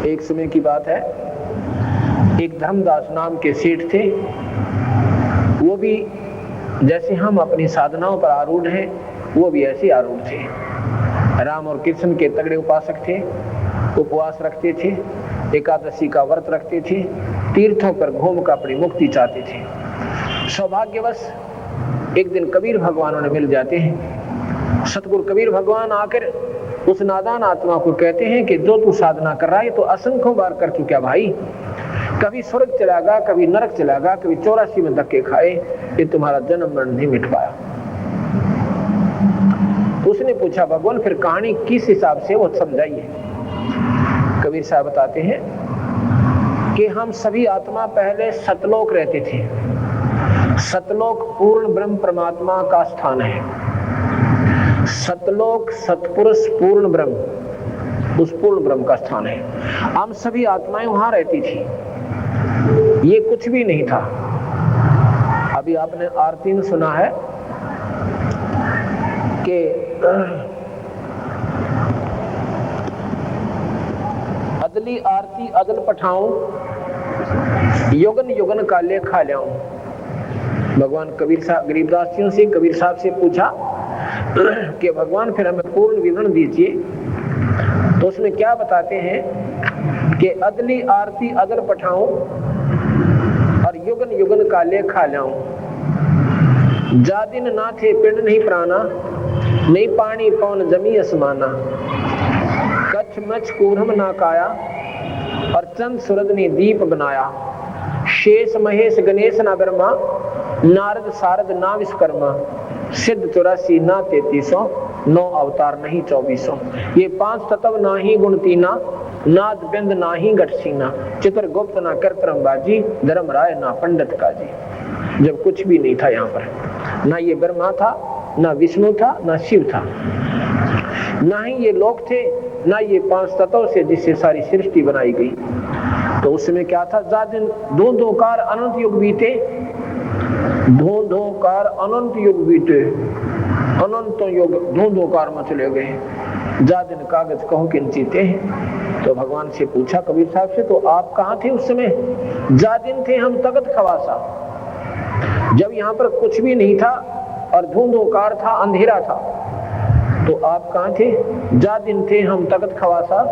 एक समय की बात है, एक धर्मदास नाम के सेठ थे। वो भी जैसे हम अपनी साधनाओं पर आरूढ़ हैं, वो भी ऐसे आरूढ़ थे। राम और कृष्ण के तगड़े उपासक थे, उपवास रखते थे, एकादशी का व्रत रखते थे, तीर्थों पर घूम कर अपनी मुक्ति चाहते थे। सौभाग्यवश एक दिन कबीर भगवान उन्हें मिल जाते हैं। सतगुरु कबीर भगवान आकर उस नादान आत्मा को कहते हैं कि जो तू साधना कर रहा है तो असंख्यों बार कर चुका भाई, कभी स्वर्ग चला गया, कभी नरक चला गया, कभी 84 में धक्के खाए, ये तुम्हारा जन्म मरण नहीं मिट पाया। उसने पूछा भगवान फिर कहानी किस हिसाब से, वो समझाइए। कबीर साहब बताते हैं कि हम सभी आत्मा पहले सतलोक रहते थे। सतलोक पूर्ण ब्रह्म परमात्मा का स्थान है। सतलोक सतपुरुष पूर्ण ब्रह्म, उस पूर्ण ब्रह्म का स्थान है। हम सभी आत्माएं वहां रहती थी। ये कुछ भी नहीं था। अभी आपने आरती में सुना है कि अदली आरती अदल पठाऊं, युगन युगन का लेखा लाऊं। भगवान कबीर साहब गरीबदासियों से कबीर साहब से पूछा कि भगवान फिर हमें पूर्ण विवरण दीजिए। तो उसमें क्या बताते हैं कि अदली आरती अदल पठाऊं और युगन युगन का लेखा लाऊं। जा दिन ना थे पिंड नहीं प्राणा, नहीं पानी पवन जमी असमाना। कच्छ मच कूरम ना काया और चंद सूरज ने दीप बनाया। शेष महेश गणेश ना ब्रह्मा, नारद सारद ना विश्वकर्मा। सिद्ध 84 ना 3300, 9 अवतार नहीं 2400। ये 5 तत्व ना ही गुण तीना, नाद बिंद ना ही गठसीना। चित्रगुप्त ना करतरम बाजी, धर्म राय ना पंडित काजी। जब कुछ भी नहीं था यहाँ पर, ना ये ब्रह्मा था, ना विष्णु था, ना शिव था, ना ही ये लोक थे, ना ये 5 तत्व से जिससे सारी सृष्टि बनाई गई। तो उसमें क्या था, जादिन धोकार अनंत युग बीते, धोकार अनंत युग बीते, अनंत युग धोकार में चले गए। जादिन कागज कहो किंचिते। तो भगवान से पूछा कबीर साहब से, तो आप कहाँ थे उस समय? जादिन थे हम तगत खवासा, जब यहाँ पर कुछ भी नहीं था और धोकार था, अंधेरा था। तो आप कहाँ थे? जादिन थे हम तगत खवासा,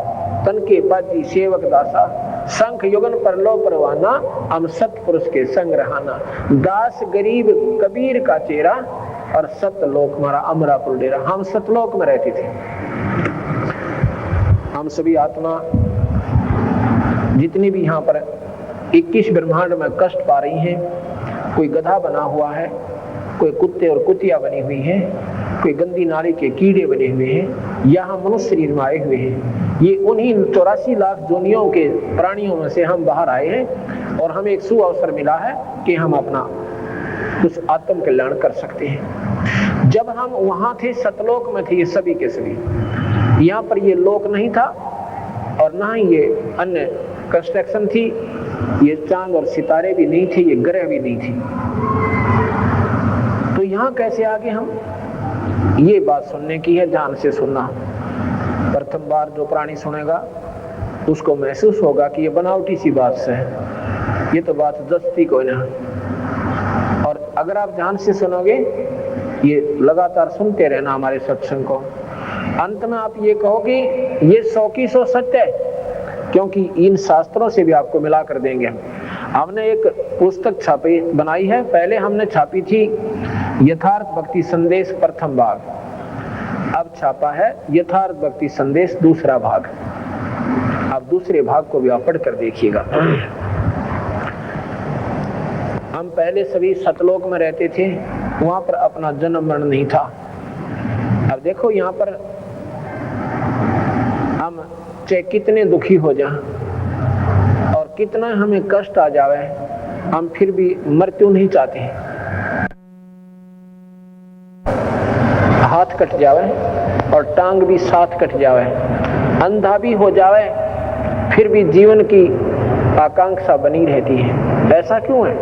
तन के पाजी सेवक दासा। संख युगन पर लो परवाना, हम सतपुरुष के संग रहाना। दास गरीब कबीर का चेहरा और सतलोक हमारा अमरापुर डेरा। हम सतलोक में रहते थे। हम सभी आत्मा जितनी भी यहाँ पर 21 ब्रह्मांड में कष्ट पा रही हैं, कोई गधा बना हुआ है, कोई कुत्ते और कुतिया बनी हुई है, कोई गंदी नाली के कीड़े बने हुए हैं, यहाँ मनुष्य शरीर में आए हुए हैं। ये उन्हीं 84 लाख जोनियों के प्राणियों में से हम बाहर आए हैं और हमें एक सुअवसर मिला है कि हम अपना कुछ आत्म कल्याण कर सकते हैं। जब हम वहां थे सतलोक में थे, ये सभी के सभी, यहाँ पर ये लोक नहीं था और ना ही ये अन्य कंस्ट्रक्शन थी, ये चांद और सितारे भी नहीं थे, ये ग्रह भी नहीं थी। तो यहाँ कैसे आगे हम? ये बात सुनने की है, ध्यान से सुनना। प्रथम बार जो प्राणी सुनेगा उसको महसूस होगा कि ये बनावटी सी बात से है, ये तो बात दस्ती को ना। और अगर आप ध्यान से सुनोगे, ये लगातार सुनते रहना हमारे सत्संग को, अंत में आप ये कहोगे ये 100 की 100 सत्य है, क्योंकि इन शास्त्रों से भी आपको मिला कर देंगे। हमने एक पुस्तक छापी बनाई है, पहले हमने छापी थी यथार्थ भक्ति संदेश प्रथम भाग, अब छापा है यथार्थ भक्ति संदेश दूसरा भाग। अब दूसरे भाग को भी आप पढ़ कर देखिएगा। हम पहले सभी सतलोक में रहते थे, वहां पर अपना जन्म मरण नहीं था। अब देखो यहाँ पर हम चाहे कितने दुखी हो जाएं और कितना हमें कष्ट आ जावे, हम फिर भी मृत्यु नहीं चाहते। हाथ कट जावे और टांग भी साथ कट जावे, अंधा भी हो जावे, फिर भी जीवन की आकांक्षा बनी रहती है। ऐसा क्यों है?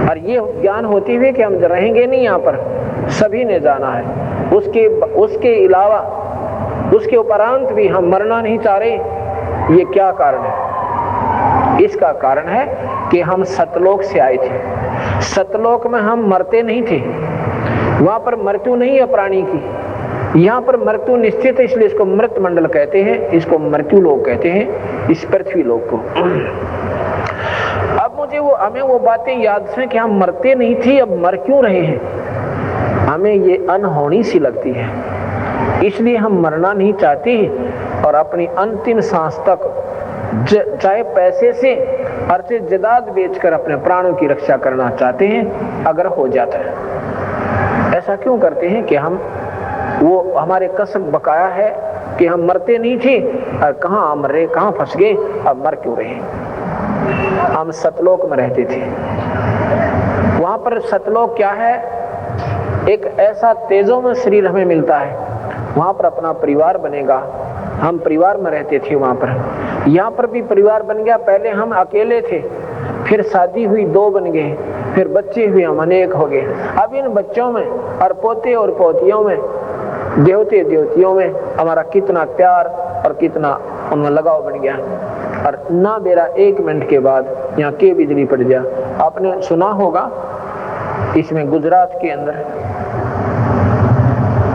और ये ज्ञान होते हुए कि हम रहेंगे नहीं यहाँ पर, सभी ने जाना है। उसके अलावा उसके उपरांत भी हम मरना नहीं चाह रहे ये क्या कारण है? इसका कारण है कि हम सतलोक से आए थे। सतलोक में हम मरते नहीं थे, वहां पर मृत्यु नहीं है प्राणी की। यहाँ पर मृत्यु निश्चित है, इसलिए इसको मृत मंडल कहते हैं, इसको मृत्यु लोक कहते हैं, इस पृथ्वी लोक को। अब मुझे हमें वो बातें याद हैं कि हम मरते नहीं थे, अब मर क्यों रहे हैं? हमें ये अनहोनी सी लगती है, इसलिए हम मरना नहीं चाहते और अपनी अंतिम सांस तक चाहे पैसे से अर्थे जदाद बेचकर अपने प्राणों की रक्षा करना चाहते हैं, अगर हो जाता है। ऐसा क्यों करते हैं कि हम वो हमारे कसम बकाया है कि हम मरते नहीं थे और कहाँ मर रहे, कहाँ फंस गए, अब मर क्यों रहे? हम सतलोक में रहते थे। वहां पर सतलोक क्या है? एक ऐसा तेजोमय शरीर हमें मिलता है, वहां पर अपना परिवार बनेगा। हम परिवार में रहते थे वहां पर। यहाँ पर भी परिवार बन गया। पहले हम अकेले थे, फिर शादी हुई, 2 बन गए, फिर बच्चे हुए, हम अनेक हो गए। अब इन बच्चों में और पोते और पोतियों में, देवते देवतियों में हमारा कितना प्यार और कितना उनमें लगाव बन गया। और ना मेरा 1 मिनट के बाद यहाँ के बिजली पड़ जा। आपने सुना होगा इसमें गुजरात के अंदर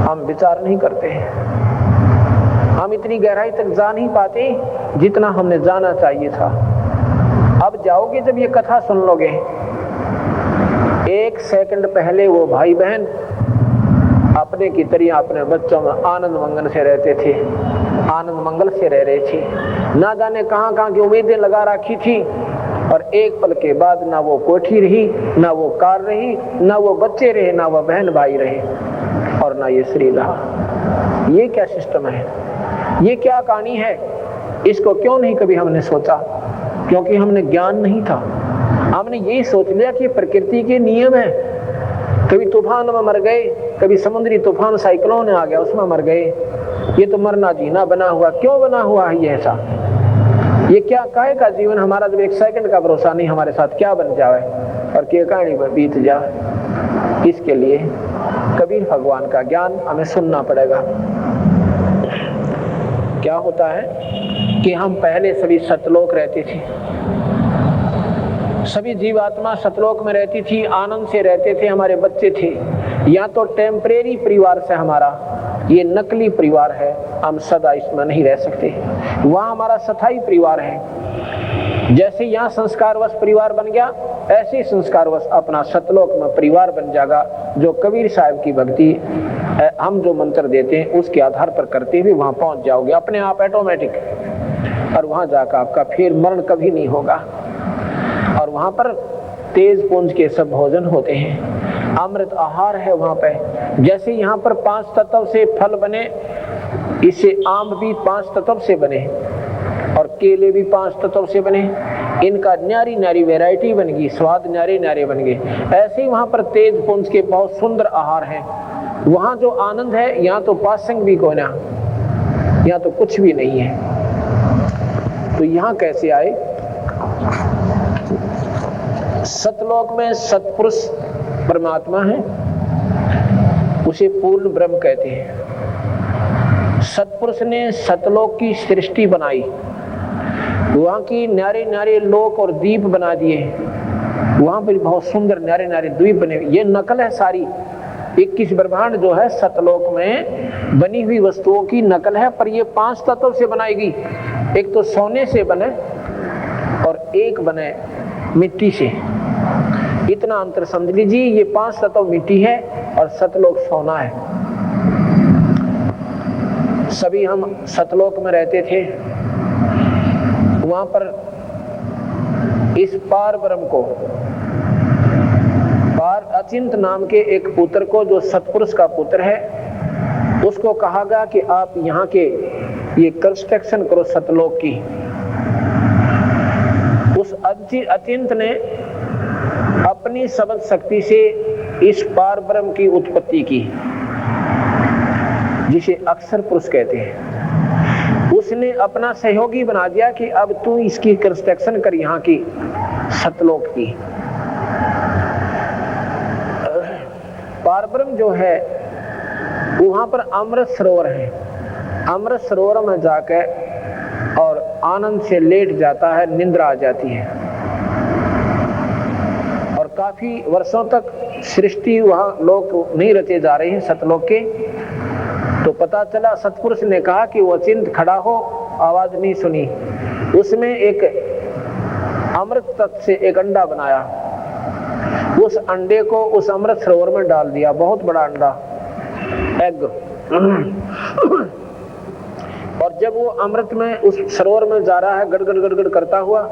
हम विचार नहीं करते हैं, हम इतनी गहराई तक जा नहीं पाते जितना हमने जाना चाहिए था। अब जाओगे जब ये कथा सुन लोगे, 1 सेकंड पहले वो भाई बहन अपने की तरह अपने बच्चों में आनंद मंगल से रहते थे, आनंद मंगल से रह रहे थे। ना जाने कहाँ कहाँ की उम्मीदें लगा रखी थी, और एक पल के बाद ना वो कोठी रही, ना वो कार रही, ना वो बच्चे रहे, ना वो बहन भाई रहे, और ना ये शरीर रहा। ये क्या सिस्टम है? ये क्या कहानी है? इसको क्यों नहीं कभी हमने सोचा? क्योंकि हमने ज्ञान नहीं था। हमने यही सोच लिया कि प्रकृति के नियम है। कभी तूफान में मर गए, कभी समुद्री तूफान साइक्लोन आ गया उसमें मर गए। ये तो मरना जीना बना हुआ। क्यों बना हुआ है ये ऐसा? ये क्या काहे का जीवन हमारा, जब 1 सेकंड का भरोसा नहीं हमारे साथ क्या बन जाए और क्या कहानी पर बीत जाए। इसके लिए कबीर भगवान का ज्ञान हमें सुनना पड़ेगा। क्या होता है कि हम पहले सभी सतलोक रहते थे, सभी जीवात्मा सतलोक में रहती थी, आनंद से रहते थे, हमारे बच्चे थे। या तो टेम्परेरी परिवार से हमारा ये नकली परिवार है, हम सदा इसमें नहीं रह सकते। वहाँ हमारा स्थायी परिवार है। जैसे यहाँ संस्कारवश परिवार बन गया, ऐसे संस्कारवश अपना सतलोक में परिवार बन जाएगा। जो कबीर साहब की भक्ति हम जो मंत्र देते हैं उसके आधार पर करते हुए वहाँ पहुँच जाओगे अपने आप ऑटोमेटिक, और वहाँ जाकर आपका फिर मरण कभी नहीं होगा। और वहाँ पर तेज पुंज के सब भोजन होते हैं, अमृत आहार है वहाँ पे। जैसे यहाँ पर 5 तत्व से फल बने, इससे आम भी 5 तत्व से बने और केले भी 5 तत्व से बने। इनका न्यारी न्यारी वैरायटी बन गई, स्वाद न्यारे न्यारे बन गए। ऐसे ही वहाँ पर तेज पुंज के बहुत सुंदर आहार हैं। वहाँ जो आनंद है, यहाँ तो पासंग भी कोई ना, यहाँ तो कुछ भी नहीं है। तो यहाँ कैसे आए? सतलोक में सतपुरुष परमात्मा है, उसे पूर्ण ब्रह्म कहते हैं। सतपुरुष ने सतलोक की सृष्टि बनाई, वहाँ की न्यारे न्यारे लोक और द्वीप बना दिए। वहाँ पर बहुत सुंदर न्यारे न्यारे द्वीप बने। ये नकल है सारी, 21 ब्रह्मांड जो है सतलोक में बनी हुई वस्तुओं की नकल है, पर ये 5 तत्व से बनाई गई। एक तो सोने से बने और एक बने मिट्टी से। इतना अंतर समझ लीजिए, ये 5 तत्व मिट्टी है और सतलोक सोना है। सभी हम सतलोक में रहते थे। वहां पर इस पार ब्रह्म को, पार अचिंत नाम के एक पुत्र को, जो सतपुरुष का पुत्र है, उसको कहा गया कि आप यहाँ के ये कंस्ट्रक्शन करो सतलोक की। उस अचिंत ने अपनी समझ शक्ति से इस पार ब्रह्म की उत्पत्ति की, जिसे अक्षर पुरुष कहते हैं। उसने अपना सहयोगी बना दिया कि अब तू इसकी कंस्ट्रक्शन कर, यहाँ की सतलोक की। पार ब्रह्म जो है वहां पर अमृत सरोवर है। अमृत सरोवर में जाकर और आनंद से लेट जाता है, निद्रा आ जाती है। और काफी वर्षों तक सृष्टि वहां लोक नहीं रचे जा रहे हैं सतलोक के। तो पता चला, सतपुरुष ने कहा कि वो चिंत खड़ा हो, आवाज नहीं सुनी। उसमें एक अमृत तत्व से एक अंडा बनाया, उस अंडे को उस अमृत सरोवर में डाल दिया, बहुत बड़ा अंडा, एग। और जब वो अमृत में उस सरोवर में जा रहा है गड़गड़ गड़गड़ करता हुआ,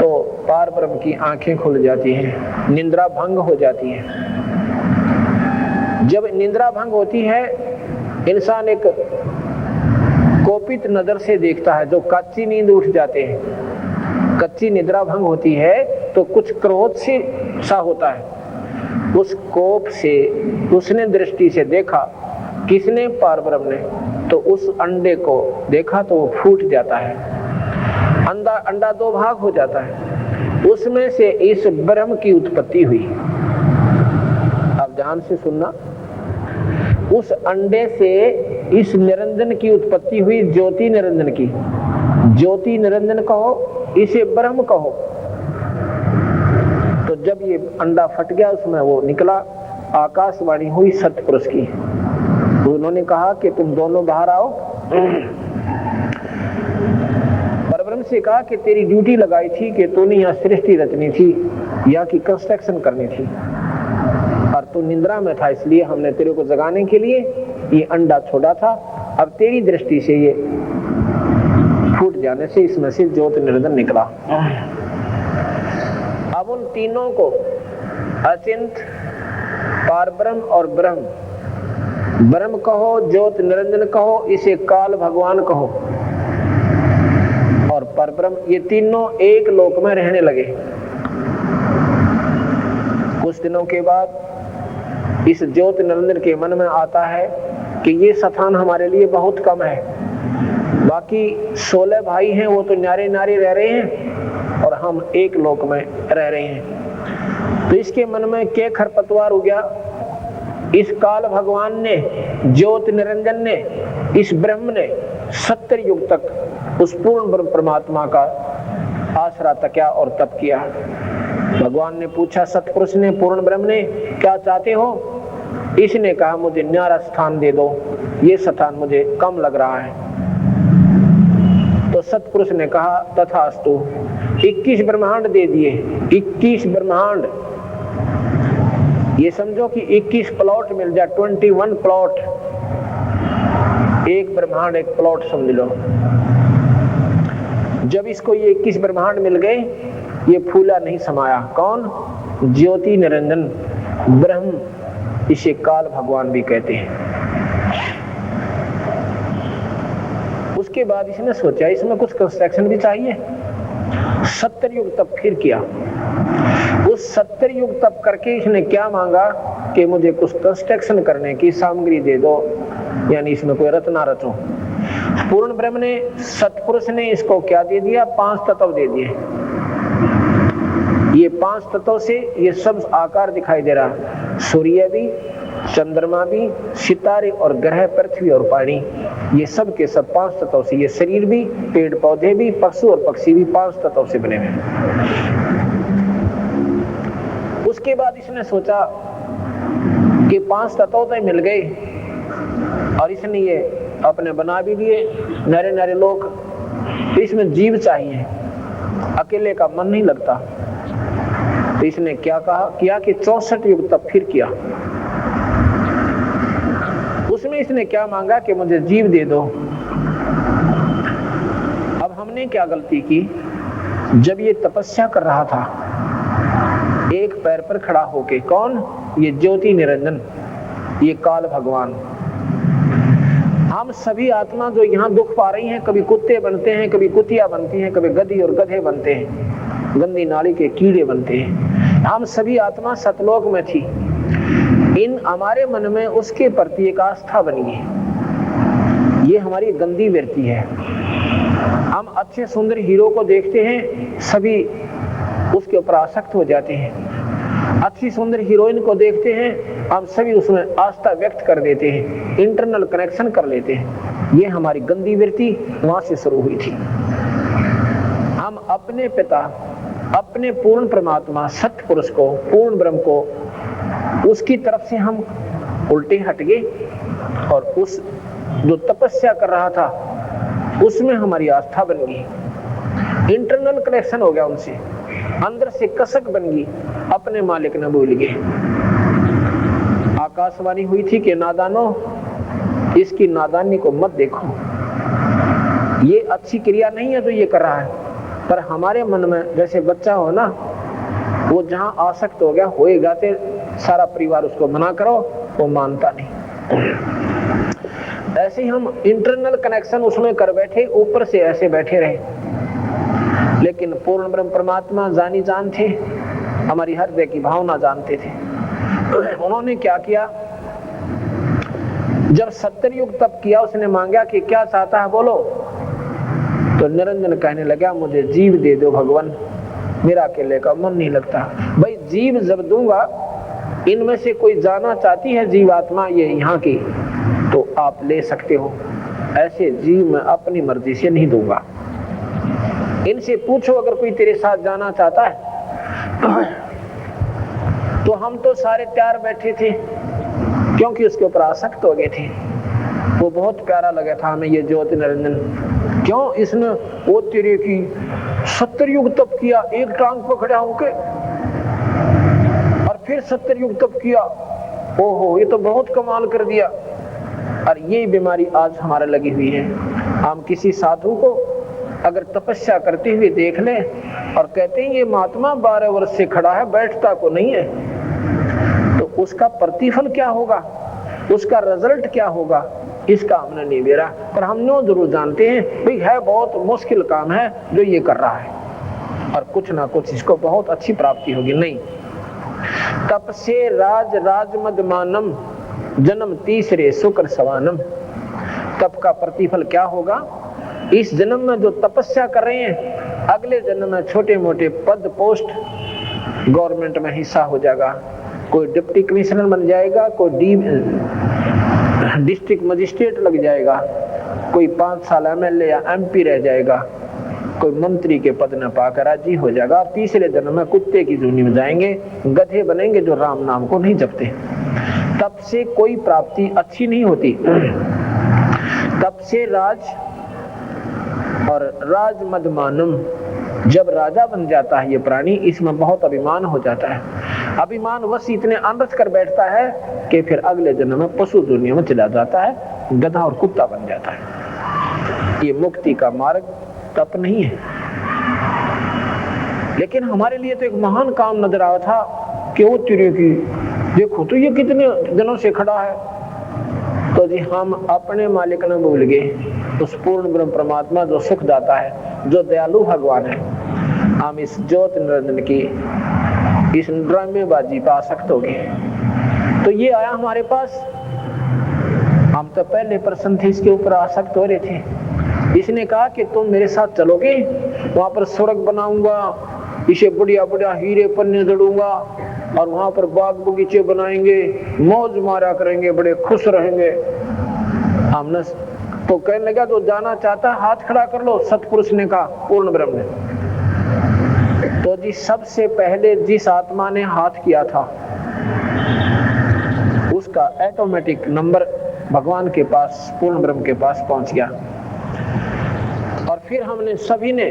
तो पार ब्रह्म की आंखें खुल जाती हैं, निद्रा भंग हो जाती है। जब निद्रा भंग होती है, इंसान एक कोपित नजर से देखता है। जो कच्ची नींद उठ जाते हैं, कच्ची निद्रा भंग होती है तो कुछ क्रोध से सा होता है। उस कोप से उसने दृष्टि से देखा, किसने? पार ब्रह्म ने। तो उस अंडे को देखा तो वो फूट जाता है, अंडा दो भाग हो जाता है, उसमें से इस ब्रह्म की उत्पत्ति हुई। अब ध्यान से सुनना, उस अंडे से इस निरंजन की उत्पत्ति हुई, ज्योति निरंजन की। ज्योति निरंजन कहो, इसे ब्रह्म कहो। तो जब ये अंडा फट गया, उसमें वो निकला, आकाशवाणी हुई सतपुरुष की। उन्होंने कहा कि तुम दोनों बाहर आओ। परब्रह्म से कहा कि तेरी ड्यूटी लगाई थी कि तूने यहाँ सृष्टि रचनी थी, यहाँ की कंस्ट्रक्शन करनी थी, और तू निद्रा में था, इसलिए हमने तेरे को जगाने के लिए ये अंडा छोड़ा था। अब तेरी दृष्टि से ये फूट जाने से इसमें से ज्योत निरंजन निकला। अब उन तीनों को, अचिंत, पारब्रह्म और ब्रह्म, ब्रह्म कहो, ज्योत निरंजन कहो, इसे काल भगवान कहो, और परब्रह्म, ये तीनों एक लोक में रहने लगे। कुछ दिनों के बाद इस ज्योत निरंजन के मन में आता है कि ये स्थान हमारे लिए बहुत कम है। बाकी 16 भाई हैं, वो तो न्यारे न्यारे रह रहे हैं और हम एक लोक में रह रहे हैं। तो इसके मन में क्या खरपतवार हो गया। इस काल भगवान ने, ज्योत निरंजन ने, इस ब्रह्म ने 70 युग तक उस पूर्ण ब्रह्म परमात्मा का आसरा तकिया और तप किया। भगवान ने पूछा सतपुरुष ने, पूर्ण ब्रह्म ने, क्या चाहते हो? इसने कहा मुझे न्यारा स्थान दे दो, ये स्थान मुझे कम लग रहा है। तो सतपुरुष ने कहा तथास्तु। 21 ब्रह्मांड दे दिए, 21 ब्रह्मांड। ये समझो कि 21 प्लॉट मिल जाए, 21 प्लॉट, एक ब्रह्मांड एक प्लॉट समझ लो। जब इसको ये 21 ब्रह्मांड मिल गए, ये फूला नहीं समाया। कौन? ज्योति निरंजन ब्रह्म, इसे काल भगवान भी कहते हैं। उसके बाद इसने सोचा इसमें कुछ कंस्ट्रक्शन भी चाहिए। 70 युग तप फिर किया। उस 70 युग तप करके इसने क्या मांगा कि मुझे कुछ कंस्ट्रक्शन करने की सामग्री दे दो, यानी इसमें कोई रचना रचो। पूर्ण ब्रह्म ने, सतपुरुष ने इसको क्या दे दिया? 5 तत्व दे दिए। ये 5 तत्वों से ये सब आकार दिखाई दे रहा। सूर्य भी, चंद्रमा भी, सितारे और ग्रह, पृथ्वी और पानी, ये सब के सब 5 तत्वों से। ये शरीर भी, पेड़ पौधे भी, पशु और पक्षी भी 5 तत्वों से बने हुए। उसके बाद इसने सोचा कि 5 तत्व तो मिल गए, और इसने ये अपने बना भी दिए नरे नरे लोग। तो इसमें जीव चाहिए, अकेले का मन नहीं लगता। तो इसने क्या किया कि 64 युग तक फिर किया। उसमें इसने क्या मांगा कि मुझे जीव दे दो। अब हमने क्या गलती की, जब ये तपस्या कर रहा था एक पैर पर खड़ा होके, कौन? ये ज्योति निरंजन, ये काल भगवान। हम सभी आत्मा जो यहाँ दुख पा रही हैं, कभी कुत्ते बनते हैं, कभी कुतिया बनती हैं, कभी गधी और गधे बनते हैं, गंदी नाली के कीड़े बनते हैं। हम सभी आत्मा सतलोक में थी। इन हमारे मन में उसके प्रति एक आस्था बनी है। ये हमारी गंदी वृत्ति है। हम अच्छे सुंदर हीरो को देखते हैं, सभी उसके ऊपर आसक्त हो जाते हैं। अच्छी सुंदर हीरोइन को देखते हैं, हम सभी उसमें आस्था व्यक्त कर देते हैं, इंटरनल कनेक्शन कर लेते हैं। ये हमारी गंदी वृत्ति वहां से शुरू हुई थी। हम अपने पिता, अपने पूर्ण परमात्मा सत्य पुरुष को, पूर्ण ब्रह्म को, उसकी तरफ से हम उल्टे हट गए और उस जो तपस्या कर रहा था उसमें हमारी आस्था बन गई। इंटरनल कनेक्शन हो गया उनसे, अंदर से कसक बन गई, अपने मालिक न भूल गए। आकाशवाणी हुई थी कि नादानो, इसकी नादानी को मत देखो, ये अच्छी क्रिया नहीं है जो ये कर रहा है। पर हमारे मन में जैसे बच्चा हो ना, वो जहां आसक्त हो गया होएगा तो सारा परिवार उसको मना करो, वो मानता नहीं। ऐसे ही हम इंटरनल कनेक्शन उसमें कर बैठे, ऊपर से ऐसे बैठे रहे। लेकिन पूर्ण ब्रह्म परमात्मा जानी जान थे, हमारी हृदय की भावना जानते थे। उन्होंने क्या किया, जब 70 युग तप किया, उसने मांगा कि क्या चाहता है बोलो। तो निरंजन कहने लगा, मुझे जीव दे दो भगवान, मेरा अकेले का मन नहीं लगता। भाई जीव जब दूंगा, इनमें से कोई जाना चाहती है जीवात्मा ये यहाँ की, तो आप ले सकते हो। ऐसे जीव मैं अपनी मर्जी से नहीं दूंगा। इनसे पूछो अगर कोई तेरे साथ जाना चाहता है। तो हम तो सारे तैयार बैठे थे, क्योंकि उसके ऊपर आसक्त हो गए थे। वो बहुत प्यारा लगा था हमें ये ज्योति निरंजन। क्यों इसने वो तेरे की 70 युग तप किया, एक टांग पर खड़ा होके, और फिर 70 युग तप किया। ओहो, ये तो बहुत कमाल कर दिया। और ये बीमारी आज हमारे लगी हुई है। हम किसी साधु को अगर तपस्या करते हुए देख ले और कहते हैं ये महात्मा 12 वर्ष से खड़ा है, बैठता को नहीं है, तो उसका प्रतिफल क्या होगा, उसका रिजल्ट क्या होगा, इसका हमने नहीं बेरा। पर हम नो जरूर जानते हैं भाई है बहुत मुश्किल काम है जो ये कर रहा है, और कुछ ना कुछ इसको बहुत अच्छी प्राप्ति होगी। नहीं, तप से राज राजमद मानम, जन्म तीसरे शुक्र सवानम। तप का प्रतिफल क्या होगा, इस जन्म में जो तपस्या कर रहे हैं, अगले जन्म में छोटे मोटे पद पोस्ट गवर्नमेंट में हिस्सा हो जाएगा। कोई डिप्टी कमिश्नर बन जाएगा, कोई डिस्ट्रिक्ट मजिस्ट्रेट लग जाएगा, कोई 5 साल एमएलए या एमपी रह जाएगा, कोई मंत्री के पद न पाकर राजी हो जाएगा। और तीसरे जन्म में कुत्ते की जूनी में जाएंगे, गधे बनेंगे जो राम नाम को नहीं जपते। तप से कोई प्राप्ति अच्छी नहीं होती। तप से राज और राज मदमानम, जब राजा बन जाता है ये प्राणी, इसमें बहुत अभिमान हो जाता है। अभिमान वश इतने अनरस कर बैठता है कि फिर अगले जन्म में पशु दुनिया में चला जाता है, गधा और कुत्ता बन जाता है। ये मुक्ति का मार्ग तप नहीं है। लेकिन हमारे लिए तो एक महान काम नजर आया था कि वो तेरे की देखो तो ये कितने दिनों से खड़ा है। तो जी हम अपने मालिक न भूल गए, उस पूर्ण ब्रह्म परमात्मा जो सुख दाता है, जो दयालु भगवान है। हम इस ज्योति निरंजन की इस ड्रामेबाजी पर आसक्त हो गए। तो ये आया हमारे पास, हम तो पहले प्रसन्न थे, इसके ऊपर आसक्त हो रहे थे। इसने कहा कि तुम मेरे साथ चलोगे, वहां पर स्वर्ग बनाऊंगा, इसे बढ़िया बढ़िया हीरे पन्ने जड़ूंगा, और वहां पर बाग बगीचे बनाएंगे, मौज मारा करेंगे, बड़े खुश रहेंगे। हमने तो कहने लगा तो जाना चाहता हाथ खड़ा कर लो। सतपुरुष ने कहा, पूर्ण ब्रह्म ने। तो जी सबसे पहले जिस आत्मा ने हाथ किया था, उसका ऑटोमेटिक नंबर भगवान के पास, पूर्ण ब्रह्म के पास पहुंच गया। और फिर हमने सभी ने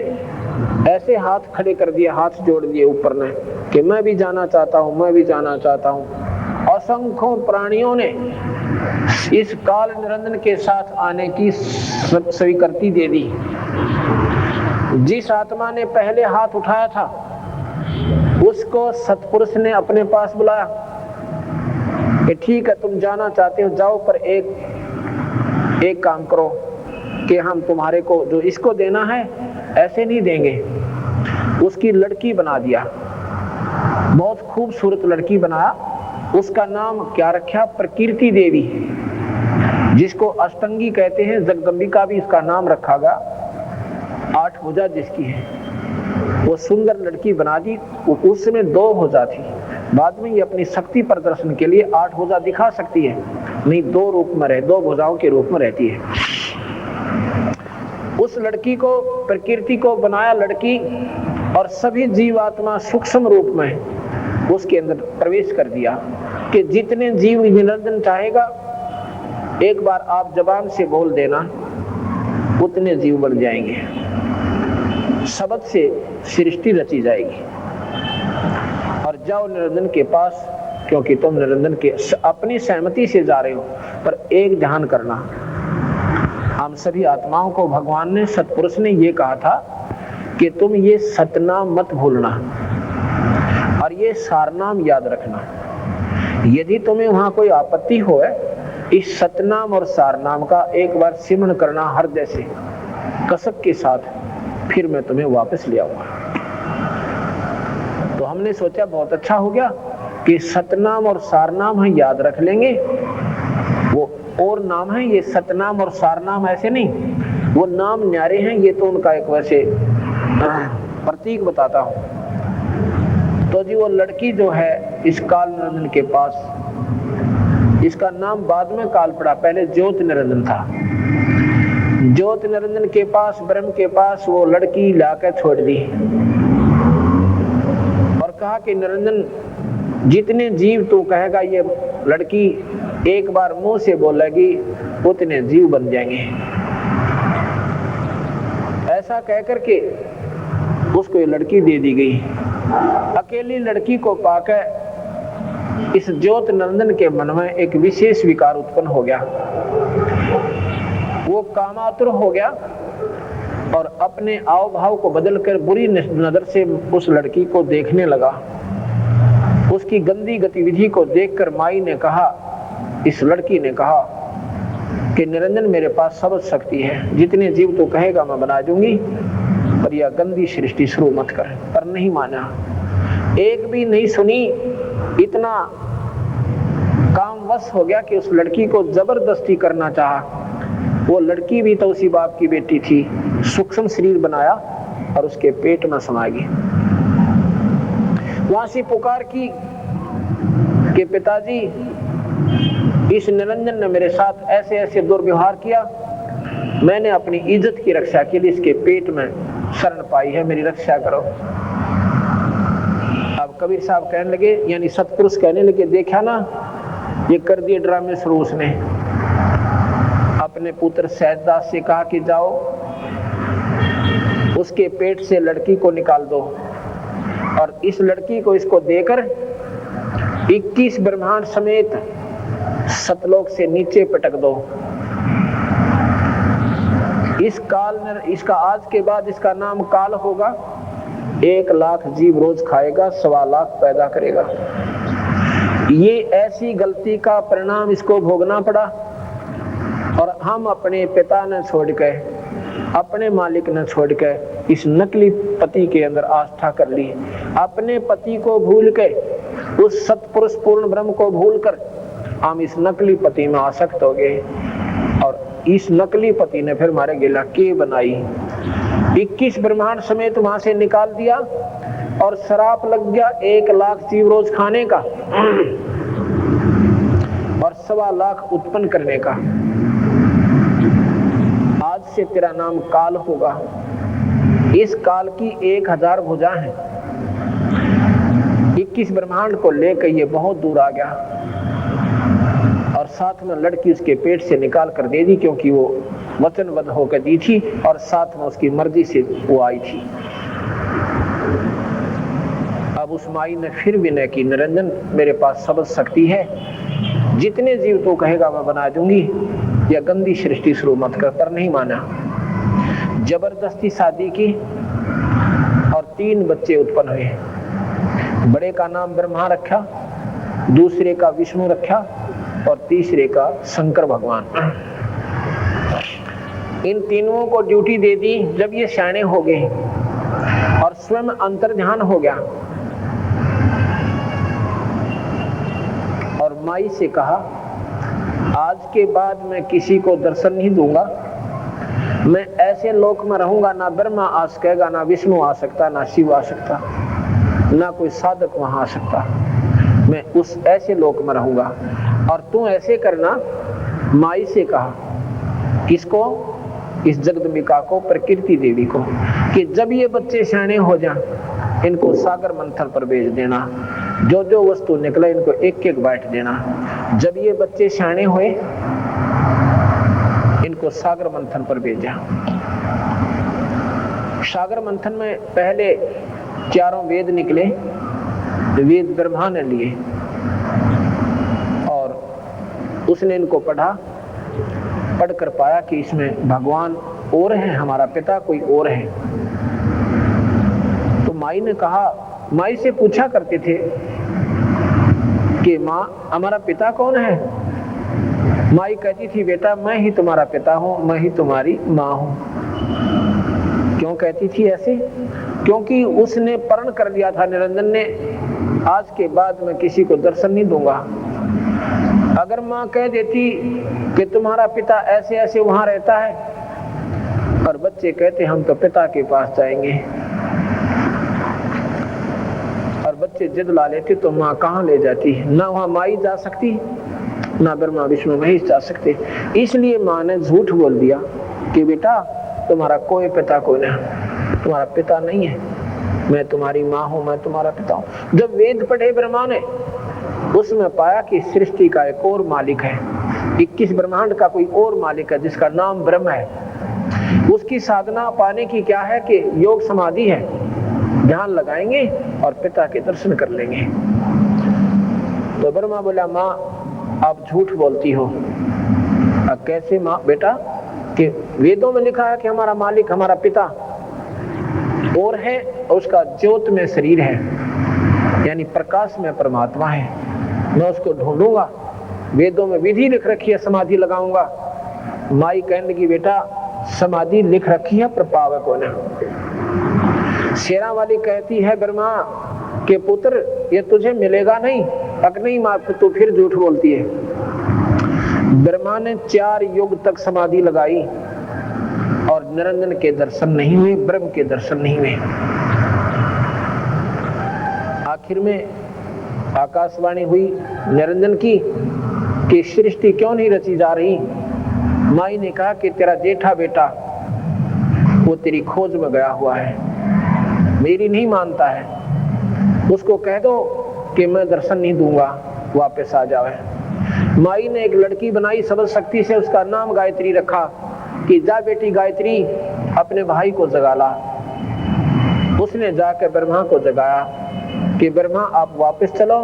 ऐसे हाथ खड़े कर दिए, हाथ जोड़ दिए ऊपर ने कि मैं भी जाना चाहता हूं, मैं भी जाना चाहता हूं। असंख्यों प्राणियों ने इस काल निरंजन के साथ आने की स्वीकृति दे दी। जिस आत्मा ने पहले हाथ उठाया था, उसको सतपुरुष ने अपने पास बुलाया कि ठीक है तुम जाना चाहते हो जाओ, पर एक काम करो कि हम तुम्हारे को जो इसको देना है ऐसे नहीं देंगे। उसकी लड़की बना दिया, बहुत खूबसूरत लड़की बनाया। उसका नाम क्या रखा, प्रकृति देवी, जिसको अष्टंगी कहते हैं। जगदम्बिका भी इसका नाम रखा गया, 8 भुजा जिसकी है। वो सुंदर लड़की बना दी। उसमें 2 भुजा थी, बाद में ये अपनी शक्ति प्रदर्शन के लिए 8 भुजा दिखा सकती है, नहीं 2 रूप में रहे, 2 भुजाओं के रूप में रहती है। उस लड़की को, प्रकृति को बनाया लड़की, और सभी जीवात्मा सूक्ष्म रूप में उसके अंदर प्रवेश कर दिया कि जितने जीव निरंजन चाहेगा एक बार आप जबान से बोल देना, उतने जीव बढ़ जाएंगे। शब्द से सृष्टि रची जाएगी। और जाओ निरंजन के पास, क्योंकि तुम निरंजन के अपनी सहमति से जा रहे हो, पर एक ध्यान करना, हम सभी आत्माओं को भगवान ने, सतपुरुष ने ये कहा था कि तुम ये सतनाम मत भूलना और ये सारनाम याद रखना। यदि तुम्हें वहां कोई आपत्ति हो, इस सतनाम और सारनाम का एक बार सिमरण करना हृदय से कसक के साथ, फिर मैं तुम्हें वापस ले आऊंगा। तो हमने सोचा बहुत अच्छा हो गया कि सतनाम और सारनाम है, याद रख लेंगे। वो और नाम है, ये सतनाम और सारनाम ऐसे नहीं, वो नाम न्यारे हैं, ये तो उनका एक वैसे प्रतीक बताता हूं। तो जी वो लड़की जो है इस काल निरंजन के पास, इसका नाम बाद में काल पड़ा, पहले ज्योत निरंजन था। ज्योत निरंजन के पास, ब्रह्म के पास वो लड़की लाकर छोड़ दी और कहा कि निरंजन, जितने जीव तू कहेगा ये लड़की एक बार मुंह से बोलेगी, उतने जीव बन जाएंगे। ऐसा कहकर के उसको ये लड़की दे दी गई। अकेली लड़की को पाकर इस ज्योत निरंजन के मन में एक विशेष विकार उत्पन्न हो गया। वो कामातुर हो गया और अपने आव भाव को बदलकर बुरी नजर से उस लड़की को देखने लगा। उसकी गंदी गतिविधि को देखकर माई ने कहा, इस लड़की ने कहा कि निरंजन मेरे पास सब शक्ति है, जितने जीव तो कहेगा मैं बना दूंगी, पर यह गंदी सृष्टि शुरू मत कर। पर नहीं माना, एक भी नहीं सुनी। इतना कामवश हो गया कि उस लड़की को जबरदस्ती करना चाहा। वो लड़की भी तो उसी बाप की बेटी थी, सूक्ष्म शरीर बनाया और उसके पेट में समा गई। वहां से पुकार की कि पिताजी, इस निरंजन ने मेरे साथ ऐसे ऐसे दुर्व्यवहार किया, मैंने अपनी इज्जत की रक्षा के लिए इसके पेट में शरण पाई है, मेरी रक्षा करो। अब कबीर साहब कहने लगे, यानी सतपुरुष कहने लगे, देखा ना ये कर दिए ड्रामे शुरू। उसने अपने पुत्र सहजदास से कहा कि जाओ उसके पेट से लड़की को निकाल दो और इस लड़की को इसको देकर 21 ब्रह्मांड समेत सतलोक से नीचे पटक दो। इस काल में, इसका आज के बाद इसका नाम काल होगा। 1 लाख जीव रोज खाएगा, 1.25 लाख पैदा करेगा। ये ऐसी गलती का परिणाम इसको भोगना पड़ा और हम अपने पिता ने छोड़ के, अपने मालिक ने छोड़ के इस नकली पति के अंदर आस्था कर ली। अपने पति को भूल के, उस सतपुरुष पूर्ण ब्रह्म को भूलकर हम इस नकली पति में आसक्त हो गए और इस नकली पति ने फिर हमारे गिला के बनाई। 21 ब्रह्मांड समेत वहां से निकाल दिया और श्राप लग गया 1 लाख जीव रोज खाने का और 1.25 लाख उत्पन्न करने का। आज से तेरा नाम काल होगा। इस काल की 1000 भुजा है। 21 ब्रह्मांड को लेकर ये बहुत दूर आ गया और साथ में लड़की उसके पेट से निकाल कर दे दी, क्योंकि वो वचनबद्ध होकर दी थी और साथ में उसकी मर्जी से वो आई थी। अब उस माई ने फिर विनय की, निरंजन मेरे पास सब शक्ति है, जितने जीव तो कहेगा मैं बना दूंगी, या गंदी सृष्टि शुरू मत कर। पर नहीं माना, जबरदस्ती शादी की और 3 बच्चे उत्पन्न हुए। बड़े का नाम ब्रह्मा रखा, दूसरे का विष्णु रखा और तीसरे का शंकर भगवान। इन तीनों को ड्यूटी दे दी। जब ये शाणे हो गए और स्वयं अंतर्ध्यान हो गया और माई से कहा, आज के बाद मैं किसी को दर्शन नहीं दूंगा, मैं ऐसे लोक में रहूंगा, ना ब्रह्मा आ सकेगा, ना विष्णु आ सकता, ना शिव आ सकता, ना कोई साधक वहां आ सकता। मैं उस ऐसे लोक में रहूंगा और तू ऐसे करना। माई से कहा, किसको? इस जगदम्बिका को, प्रकृति देवी को, कि जब ये बच्चे शाणे हो जाएं इनको सागर मंथन पर भेज देना, जो जो वस्तु निकले इनको एक एक बांट देना। जब ये बच्चे शाणे हुए इनको सागर मंथन पर भेजा। सागर मंथन में पहले चारों वेद निकले, वेद ब्रह्मा ने लिए और उसने इनको पढ़ा, पढ़कर पाया कि इसमें भगवान और है, हमारा पिता कोई और है। तो माई ने कहा, माई से पूछा करते थे कि माँ हमारा पिता कौन है? माई कहती थी बेटा मैं ही तुम्हारा पिता हूं, मैं ही तुम्हारी माँ हूं। क्यों कहती थी ऐसे? क्योंकि उसने प्रण कर दिया था निरंजन ने, आज के बाद मैं किसी को दर्शन नहीं दूंगा। अगर माँ कह देती कि तुम्हारा पिता ऐसे ऐसे वहां रहता है और बच्चे कहते हम तो पिता के पास जाएंगे, और बच्चे जिद ला लेते तो माँ कहाँ ले जाती? ना वहां माई जा सकती, ना ब्रह्मा विष्णु महेश जा सकते। इसलिए माँ ने झूठ बोल दिया कि बेटा तुम्हारा कोई पिता कोई नहीं, तुम्हारा पिता नहीं है, मैं तुम्हारी माँ हूं, मैं तुम्हारा पिता हूं। जब वेद पढ़े ब्रह्मा ने, उसमें पाया कि सृष्टि का एक और मालिक है, 21 ब्रह्मांड का कोई और मालिक है जिसका नाम ब्रह्म है। उसकी साधना पाने की क्या है कि योग समाधि है, ध्यान लगाएंगे और पिता के दर्शन कर लेंगे। तो ब्रह्मा बोला माँ आप झूठ बोलती हो। कैसे माँ? बेटा कि वेदों में लिखा है कि हमारा मालिक हमारा पिता और है, उसका ज्योत में शरीर है, यानी प्रकाश में परमात्मा है। मैं उसको ढूंढूंगा, वेदों में विधि लिख रखी है, समाधि लगाऊंगा। माई कहने लगी बेटा समाधि लिख रखी है पर पावे को ना। शेरा वाली कहती है ब्रह्मा के पुत्र ये तुझे मिलेगा नहीं। तक नहीं माँ तू फिर झूठ बोलती है। ब्रह्मा ने 4 युग तक समाधि लगाई और निरंजन के दर्शन नहीं हुए, ब्रह्म के दर्शन नहीं हुए। आखिर में आकाशवाणी हुई निरंजन की कि सृष्टि क्यों नहीं रची जा रही। माई ने कहा कि तेरा जेठा बेटा वो तेरी खोज में गया हुआ है, मेरी नहीं मानता है, उसको कह दो कि मैं दर्शन नहीं दूंगा, वापस आ जावे। माई ने एक लड़की बनाई सबल शक्ति से, उसका नाम गायत्री रखा कि जा बेटी गायत्री अपने भाई को जगा ला। उसने जाकर ब्रह्मा को जगाया कि ब्रह्मा आप वापस चलो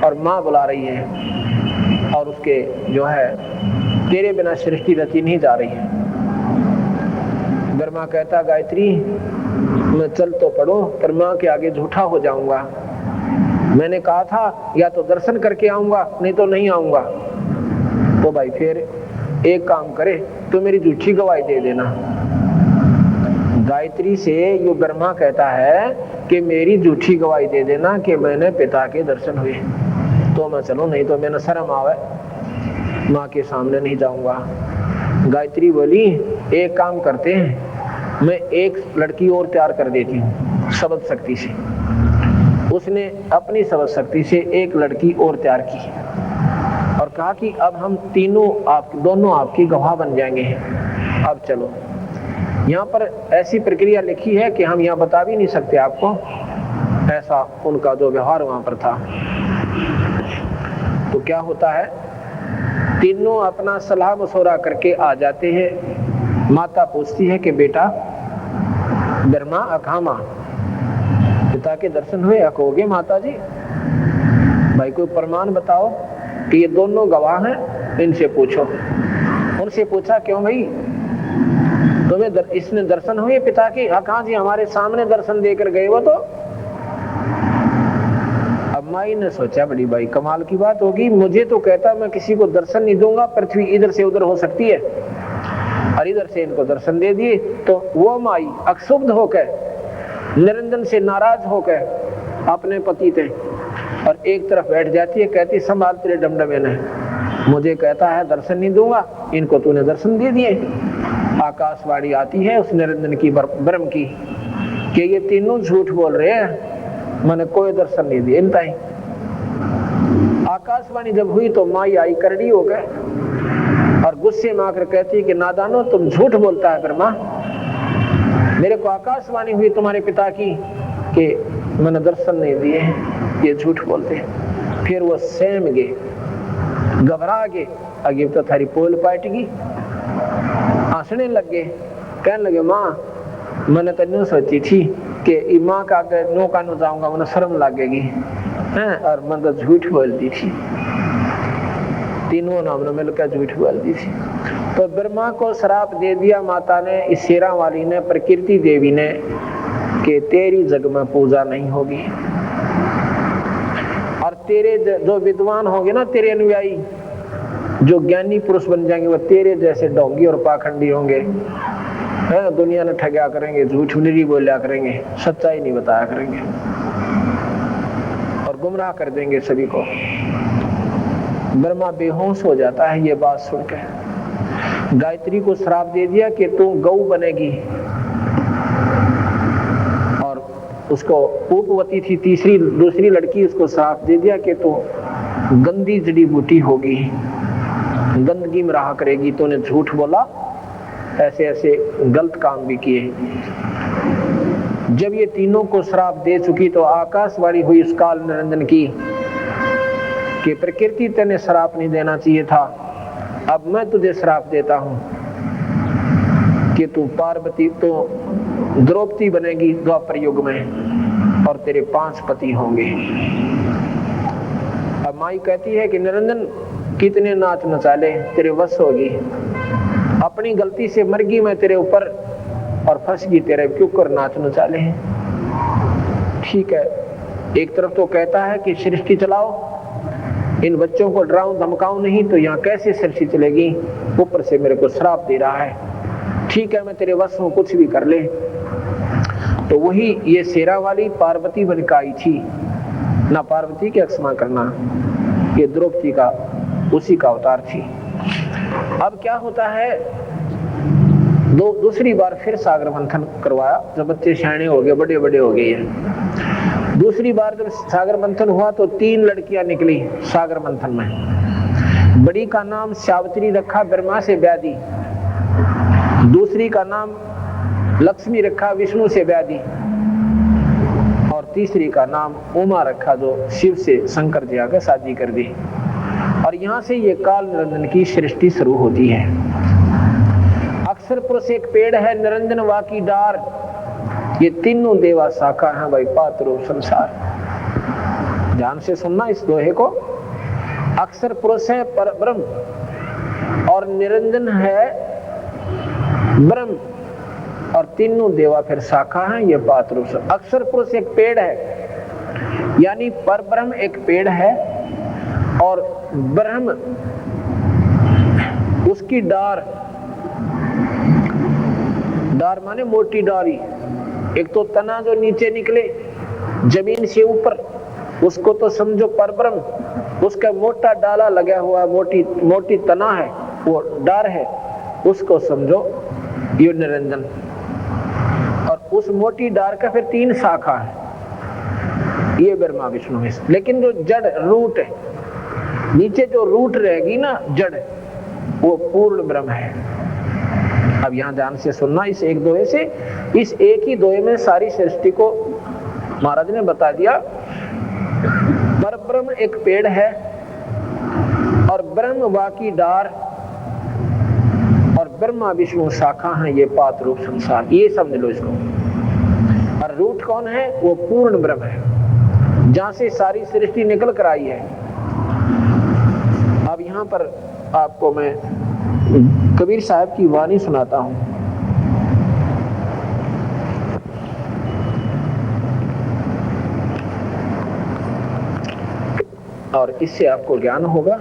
और माँ बुला रही है और उसके जो है तेरे बिना सृष्टि रची नहीं जा रही है। ब्रह्मा कहता गायत्री मैं चल तो पड़ूं पर माँ के आगे झूठा हो जाऊंगा। मैंने कहा था या तो दर्शन करके आऊंगा नहीं तो नहीं आऊंगा। तो भाई फिर एक काम करे, तो मेरी झूठी गवाही दे देना। गायत्री से यो ब्रह्मा कहता है कि मेरी झूठी गवाही दे देना कि मैंने पिता के दर्शन हुए तो मैं चलूं, नहीं तो मैंने शर्म आवे, माँ के सामने नहीं जाऊंगा। गायत्री बोली एक काम करते हैं, मैं एक लड़की और तैयार कर देती हूँ शब्द शक्ति से। उसने अपनी शब्द शक्ति से एक लड़की और तैयार की और कहा कि अब हम तीनों दोनों आपकी गवाह बन जाएंगे। अब चलो। यहाँ पर ऐसी प्रक्रिया लिखी है कि हम यहाँ बता भी नहीं सकते आपको, ऐसा उनका जो व्यवहार वहां पर था। तो क्या होता है, तीनों अपना सलाह मशवरा करके आ जाते हैं। माता पूछती है कि बेटा ब्रह्मा अखामा पिता के दर्शन हुए? कहोगे माता जी भाई कोई प्रमाण बताओ कि ये दोनों गवाह हैं, इनसे पूछो। उनसे पूछा क्यों भाई तुम्हें इसने दर्शन हुए पिता के? हाँ जी हमारे सामने दर्शन देकर गए वो। तो अब माई ने सोचा बड़ी भाई कमाल की बात होगी, मुझे तो कहता मैं किसी को दर्शन नहीं दूंगा, पृथ्वी इधर से उधर हो सकती है और इधर से इनको दर्शन दे दिए। तो वो माई अक्षुब्ध होकर निरंजन से नाराज होकर अपने पति थे और एक तरफ बैठ जाती है, कहती संभाल तेरे डमडमे ने, मुझे कहता है दर्शन नहीं दूंगा, इनको तूने दर्शन दे दिए। आकाशवाणी आती है उस निरंजन की ब्रह्म की कि ये तीनों झूठ बोल रहे हैं, मैंने कोई दर्शन नहीं दिए इनता ही। आकाशवाणी जब हुई तो माई आई करड़ी हो गए और गुस्से में आकर कहती है कि नादानो तुम झूठ बोलता है ब्रह्मा, मेरे को आकाशवाणी हुई तुम्हारे पिता की कि मैंने दर्शन नहीं दिए, ये झूठ बोलते हैं। फिर वो सहम गए, घबरा गए, अगे तो थारी पोल पाट गई, हंसने लग गए, कहने लगे माँ मैंने तो नहीं सोची थी कि माँ का अगर नो का नो जाऊंगा मैंने शर्म लगेगी हैं, और मैं तो झूठ बोल दी थी, तीनों नाम ने मिलकर झूठ बोल दी थी। तो ब्रह्मा को श्राप दे दिया माता ने, इस शेरा वाली ने, प्रकृति देवी ने, कि तेरी जग में पूजा नहीं होगी, और तेरे जो विद्वान होंगे ना, तेरे अनुयायी जो ज्ञानी पुरुष बन जाएंगे, वो तेरे जैसे ढोंगी और पाखंडी होंगे, दुनिया ने ठगा करेंगे, झूठ निरी बोलिया करेंगे, सच्चाई नहीं बताया करेंगे और गुमराह कर देंगे सभी को। ब्रह्मा बेहोश हो जाता है ये बात सुनकर। गायत्री को श्राप दे दिया कि तू गौ बनेगी, और उसको उपवती थी दूसरी लड़की, उसको श्राप दे दिया कि तू गंदी जड़ी बूटी होगी, गंदगी में रहा करेगी, तूने झूठ बोला, ऐसे ऐसे गलत काम भी किए। जब ये तीनों को श्राप दे चुकी तो आकाशवाणी हुई उस काल निरंजन की कि प्रकृति तेने श्राप नहीं देना चाहिए था, अब मैं तुझे श्राप देता हूं कि तू पार्वती तो द्रौपदी बनेगी द्वापर युग में, और तेरे 5 पति होंगे। अब माई कहती है कि निरंजन कितने नाच नचाले, तेरे वश होगी, अपनी गलती से मर गई मैं तेरे ऊपर और फंस गई तेरे, क्यों कर नाच नचाले हैं। ठीक है, एक तरफ तो कहता है कि सृष्टि चलाओ, इन बच्चों को डराऊं धमकाऊं नहीं तो यहाँ कैसे सृष्टि चलेगी, ऊपर से मेरे को श्राप दे रहा है। ठीक है, मैं तेरे वश हूं, कुछ भी कर ले। तो वही ये शेरा वाली पार्वती बनकर आई थी ना, पार्वती के क्षमा करना, ये द्रौपदी का उसी का अवतार थी। अब क्या होता है, दूसरी बार फिर सागर मंथन करवाया, जब बच्चे सियाने हो गए, बड़े बड़े हो गए हैं। दूसरी बार जब सागर मंथन हुआ तो 3 लड़कियां निकली सागर मंथन में। बड़ी का नाम सावित्री रखा, ब्रह्मा से ब्याह दी। दूसरी का नाम लक्ष्मी रखा, विष्णु से ब्याह दी। और तीसरी का नाम उमा रखा, जो शिव से शंकर जी आकर शादी कर दी। और यहाँ से ये काल निरंजन की सृष्टि शुरू होती है। अक्षर पुरुष एक पेड़ है, निरंजन वाकी डार, ये तीनों देवा शाखा है भाई, पात्र संसार। ध्यान से सुनना इस दोहे को। अक्षर पुरुष है पर ब्रह्म, और निरंजन है ब्रह्म, और तीनों देवा फिर शाखा है, ये पात्र। अक्षर पुरुष एक पेड़ है, यानी पर ब्रह्म एक पेड़ है, और ब्रह्म उसकी डार माने मोटी डारी। एक तो तना जो नीचे निकले जमीन से ऊपर, उसको तो समझो परब्रह्म, उसका मोटा डाला लगा हुआ, मोटी तना है, वो डार है, उसको समझो ये निरंजन। और उस मोटी डार का फिर 3 शाखा है, ये ब्रह्मा विष्णु है। लेकिन जो जड़ रूट है, नीचे जो रूट रहेगी ना जड़, वो पूर्ण ब्रह्म है। अब यहां ध्यान से सुनना, इस एक दोहे से, इस एक ही दोहे में सारी सृष्टि को महाराज ने बता दिया। पर ब्रह्म एक पेड़ है, और ब्रह्म वाकी डार, और ब्रह्मा विष्णु शाखा है, ये पात रूप संसार, ये समझ लो इसको। और रूट कौन है? वो पूर्ण ब्रह्म है, जहां से सारी सृष्टि निकल कर आई है। अब यहां पर आपको मैं कबीर साहब की वाणी सुनाता हूं। और इससे आपको ज्ञान होगा।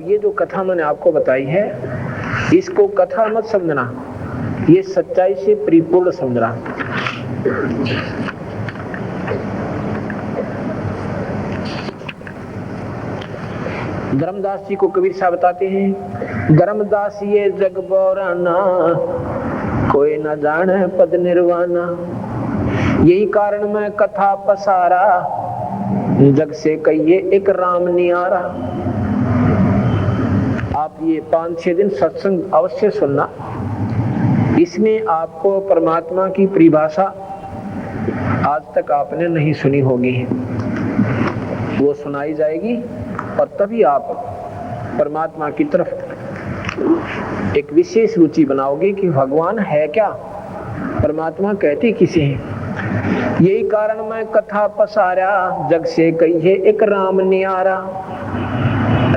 ये जो कथा मैंने आपको बताई है, इसको कथा मत समझना, ये सच्चाई से परिपूर्ण समझना। धर्मदास जी को कबीर साहब बताते हैं, धर्मदास ये जग बोराना, कोई न जाने पद निर्वाणा। यही कारण मैं कथा पसारा, जग से कहिए एक राम नियारा। आप ये 5-6 दिन सत्संग अवश्य सुनना, इसमें आपको परमात्मा की परिभाषा आज तक आपने नहीं सुनी होगी, वो सुनाई जाएगी और तभी आप परमात्मा की तरफ एक विशेष रुचि बनाओगे कि भगवान है क्या, परमात्मा कहते किसे हैं। यही कारण मैं कथा पसारा, जग से कहिए एक राम नियारा।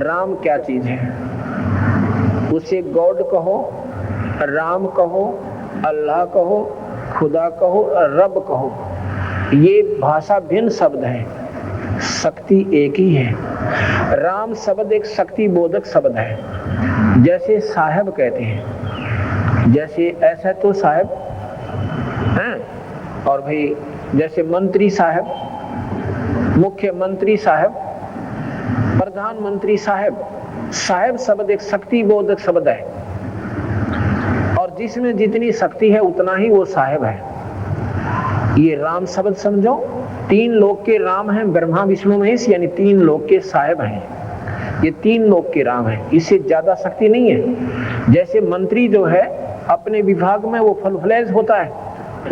राम क्या चीज है, उसे गॉड कहो, राम कहो, अल्लाह कहो, खुदा कहो, रब कहो, ये भाषा भिन्न शब्द है, शक्ति एक ही है। राम शब्द एक शक्ति बोधक शब्द है। जैसे साहब कहते हैं, जैसे ऐसा तो साहब हैं, और भाई जैसे मंत्री साहब, मुख्यमंत्री साहब, प्रधानमंत्री साहब। साहब शब्द एक शक्ति बोधक शब्द है, और जिसमें जितनी शक्ति है उतना ही वो साहब है। ये राम शब्द समझो, 3 लोक के राम हैं, ब्रह्मा विष्णु महेश, यानी 3 लोक के साहब हैं। ये 3 लोक के राम हैं, इससे ज्यादा शक्ति नहीं है। जैसे मंत्री जो है अपने विभाग में वो फुल फ्लैज होता है,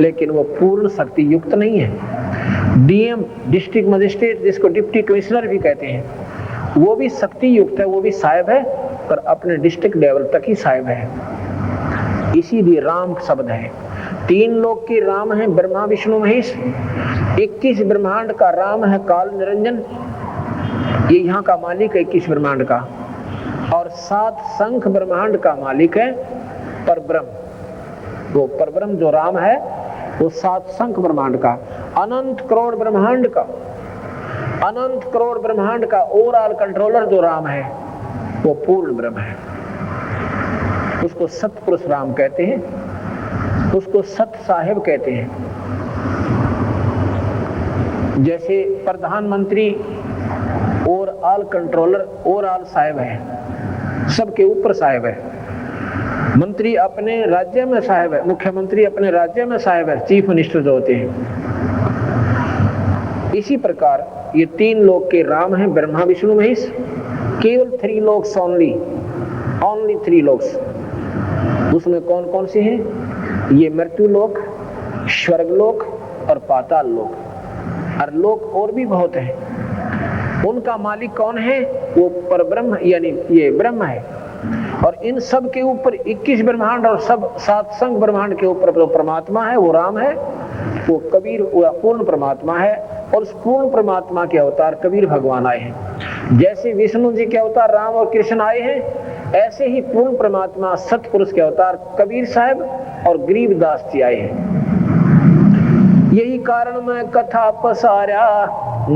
लेकिन वो पूर्ण शक्ति युक्त नहीं है। डीएम, डिस्ट्रिक्ट मजिस्ट्रेट, जिसको डिप्टी कमिश्नर भी कहते हैं, वो भी शक्ति युक्त है, वो भी साहब है, पर अपने डिस्ट्रिक्ट लेवल तक ही साहब है। इसीलिए राम शब्द है। 3 लोक के राम हैं, ब्रह्मा विष्णु महेश। 21 ब्रह्मांड का राम है काल निरंजन, ये यहाँ का मालिक है 21 ब्रह्मांड का। और 7 संख ब्रह्मांड का मालिक है परब्रह्म। वो परब्रह्म जो राम है वो 7 संख ब्रह्मांड का, अनंत करोड़ ब्रह्मांड का, अनंत करोड़ ब्रह्मांड का ओवरऑल कंट्रोलर जो राम है वो पूर्ण ब्रह्म है। उसको सतपुरुष राम कहते हैं, उसको सत साहेब कहते हैं। जैसे प्रधानमंत्री और ऑल कंट्रोलर और ऑल साहेब है, सबके ऊपर साहेब है। मंत्री अपने राज्य में साहेब है, मुख्यमंत्री अपने राज्य में साहेब है, चीफ मिनिस्टर जो होते हैं। इसी प्रकार ये 3 लोक के राम हैं, ब्रह्मा विष्णु महेश। केवल 3 लोक्स ओनली 3 लोक्स। उसमें कौन कौन से हैं? ये मृत्यु लोक, स्वर्ग लोक और पाताल लोक। और लोक और भी बहुत हैं। उनका मालिक कौन है? वो परब्रह्म, यानी ये ब्रह्म है। और इन सब के ऊपर 21 ब्रह्मांड और सब 7 संग ब्रह्मांड के ऊपर जो परमात्मा है वो राम है, वो कबीर, वो पूर्ण परमात्मा है। और उस पूर्ण परमात्मा के अवतार कबीर भगवान आए हैं। जैसे विष्णु जी के अवतार राम और कृष्ण आए हैं, ऐसे ही पूर्ण परमात्मा सतपुरुष के अवतार कबीर साहब और गरीबदास जी आए हैं। यही कारण मैं कथा पसारा,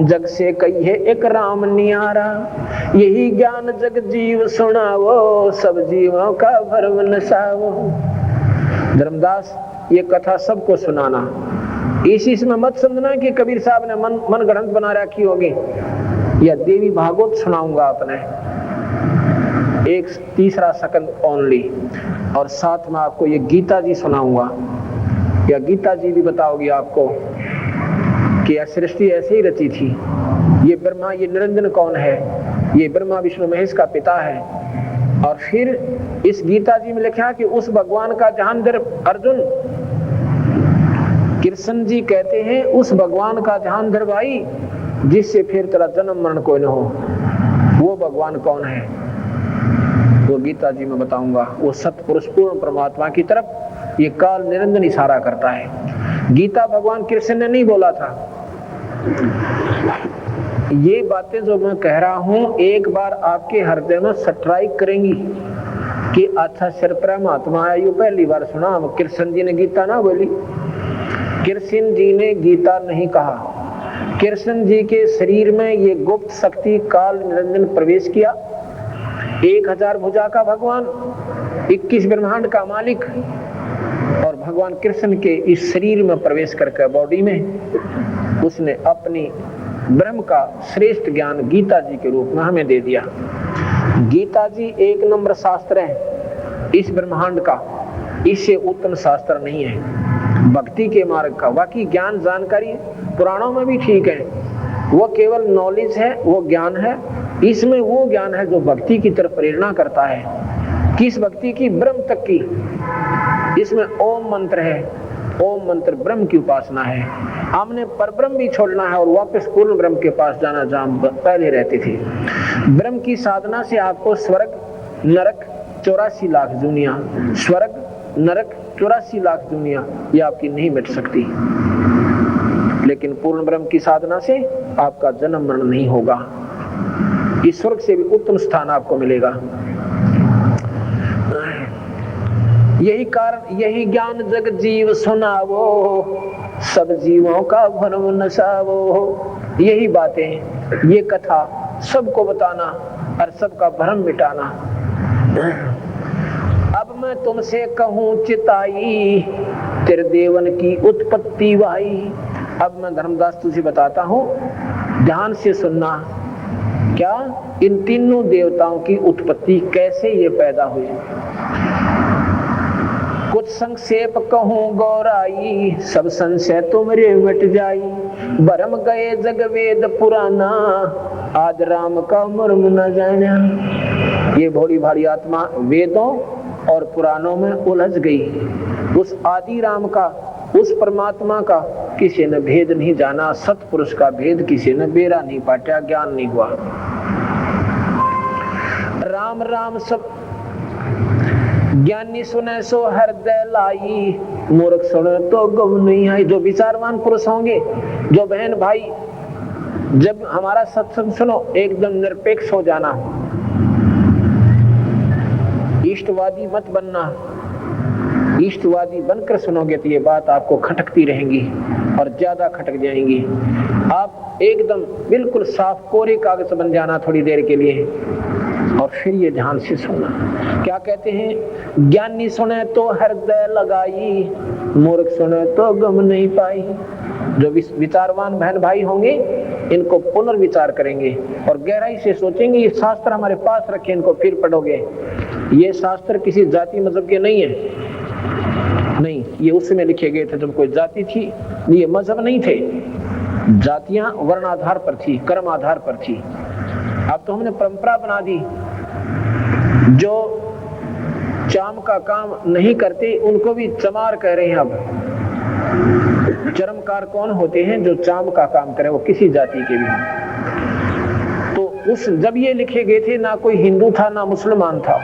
जग से कहिए एक राम नियारा। यही ज्ञान जग जीव सुनावो, सब जीवों का भरम नसावो। धर्मदास ये कथा सबको सुनाना, इसमें मत समझना कि कबीर साहब ने मन गढ़ंत बना रखी होगी, या देवी भागवत सुनाऊंगा आपने 1 तीसरा सेकंड ओनली, और साथ में आपको ये गीता जी सुनाऊंगा, या गीता जी भी बताओगी आपको कि यह सृष्टि ऐसे ही रची थी। ये ब्रह्मा, ये निरंजन कौन है? ये ब्रह्मा विष्णु महेश का पिता है। और फिर इस गीता जी में लिखा कि उस भगवान का जहां अर्जुन, कृष्ण जी कहते हैं उस भगवान का ध्यान धर भाई, जिससे फिर तेरा जन्म मरण कोई न हो। वो भगवान कौन है? वो गीता जी में बताऊंगा। वो सतपुरुष पूर्ण परमात्मा की तरफ ये काल निरंजन इशारा करता है। गीता भगवान कृष्ण ने नहीं बोला था। ये बातें जो मैं कह रहा हूं एक बार आपके हृदय में स्ट्राइक करेंगी कि अच्छा सिर परमात्मा है, ये पहली बार सुना। हम कृष्ण जी ने गीता ना बोली, कृष्ण जी ने गीता नहीं कहा। कृष्ण जी के शरीर में ये गुप्त शक्ति काल निरंजन प्रवेश किया। 1000 भुजा का भगवान, 21 ब्रह्मांड का मालिक, और भगवान कृष्ण के इस शरीर में प्रवेश करके बॉडी में उसने अपनी ब्रह्म का श्रेष्ठ ज्ञान गीता जी के रूप में हमें दे दिया। गीता जी एक नंबर शास्त्र है इस ब्रह्मांड का, इससे उत्तम शास्त्र नहीं है भक्ति के मार्ग का। बाकी ज्ञान जानकारी पुराणों में भी ठीक है, वो केवल नॉलेज है, वो ज्ञान है। इसमें वो ज्ञान है जो भक्ति की तरफ प्रेरणा करता है। किस भक्ति की? ब्रह्म तक की। इसमें ओम मंत्र है, ओम मंत्र ब्रह्म की उपासना है। हमने परब्रह्म भी छोड़ना है और वापस पूर्ण ब्रह्म के पास जाना जहां पहले रहते थे। ब्रह्म की साधना से आपको स्वर्ग नरक 84 लाख दुनिया, स्वर्ग नरक 84 लाख दुनिया, ये आपकी नहीं मिट सकती। लेकिन पूर्ण ब्रह्म की साधना से आपका जन्म मरण नहीं होगा, इस स्वर्ग से भी उत्तम स्थान आपको मिलेगा। यही कारण, यही ज्ञान जग जीव सुनावो, सब जीवों का भ्रम नसावो। यही बातें, ये कथा सबको बताना और सबका भ्रम मिटाना। अब मैं तुमसे कहूँ चिताई, तेरे देवन की उत्पत्ति वाई। अब मैं धर्मदास तुझे बताता हूँ, ध्यान से सुनना। क्या? इन तीनों देवताओं की उत्पत्ति, कैसे ये पैदा हुए। कुछ संक्षेप कहूँ गौराई, सब संशय तुमरे मिट जाई। भरम गए जग वेद पुराना, आज राम का मर्म न जाना। ये भोली भाली आत्मा वेदों और पुराणों में उलझ गई। उस आदि राम का, उस परमात्मा का किसी ने भेद नहीं जाना। सतपुरुष का भेद किसी ने बेरा नहीं पाटा, ज्ञान नहीं हुआ। राम राम सब ज्ञानी सुने सो हृदय लाई, मूर्ख सुने तो गम नहीं आई। जो विचारवान पुरुष होंगे, जो बहन भाई, जब हमारा सत्संग सुनो एकदम निरपेक्ष हो जाना, इष्टवादी मत बनना। इष्टवादी बनकर सुनोगे तो ये बात आपको खटकती रहेंगी और ज्यादा खटक जाएंगी। आप एकदम बिल्कुल साफ कोरे कागज बन जाना थोड़ी देर के लिए, और फिर ये ध्यान से सुनना। क्या कहते हैं? ज्ञानी सुने तो हृदय लगाई, मूर्ख सुने तो गम नहीं पाई। जो विचारवान बहन भाई होंगे, इनको पुनर्विचार करेंगे और गहराई से सोचेंगे। ये शास्त्र हमारे पास रखे, इनको फिर पढ़ोगे। ये शास्त्र किसी जाति मजहब के नहीं है, नहीं, ये उसमें लिखे गए थे जब कोई जाति थी, ये मजहब नहीं थे। जातियां वर्ण आधार पर थी, कर्म आधार पर थी। अब तो हमने परंपरा बना दी। जो चाम का काम नहीं करते उनको भी चमार कह रहे हैं। अब चरमकार कौन होते हैं? जो चाम का काम करे, वो किसी जाति के भी। तो उस जब ये लिखे गए थे, ना कोई हिंदू था, ना मुसलमान था,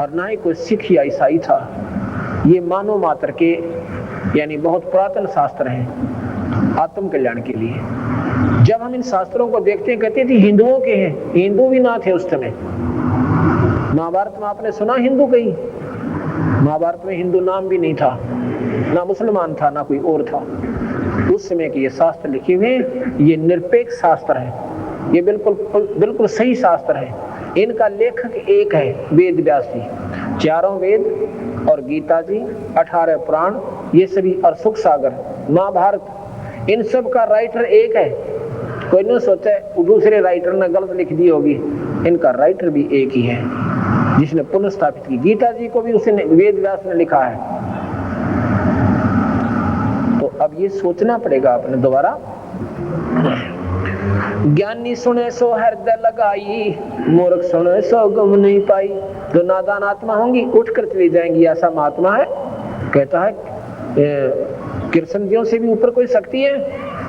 और ना ही कोई सिख या ईसाई था। ये मानव मात्र के, यानी बहुत पुरातन शास्त्र हैं आत्म कल्याण के लिए। जब हम इन शास्त्रों को देखते हैं, कहते थे हिंदुओं के हैं। हिंदू भी ना थे उस समय। महाभारत में आपने सुना हिंदू कहीं? महाभारत में हिंदू नाम भी नहीं था, ना मुसलमान था, ना कोई और था। उस समय के ये शास्त्र लिखे हुए, ये निरपेक्ष शास्त्र है। ये बिल्कुल सही शास्त्र है। इनका लेखक एक है, वेद व्यास जी। 4 वेद और गीता जी, 18 पुराण, ये सभी, और सुख सागर, महाभारत, इन सब का राइटर एक है। कोई न सोचे दूसरे राइटर ने गलत लिख दी होगी। इनका राइटर भी एक ही है, जिसने पुनर्स्थापित की। गीता जी को भी उसने, वेद व्यास ने लिखा है। तो अब ये सोचना पड़ेगा अपने दोबारा। ज्ञानी सुने सो हृदय लगाई, मूर्ख सुने सो गम नहीं पाई। जो नादान आत्मा होंगी उठ कर चली जाएंगी। ऐसा महात्मा है, कहता है कृष्ण जियों से भी ऊपर कोई शक्ति है?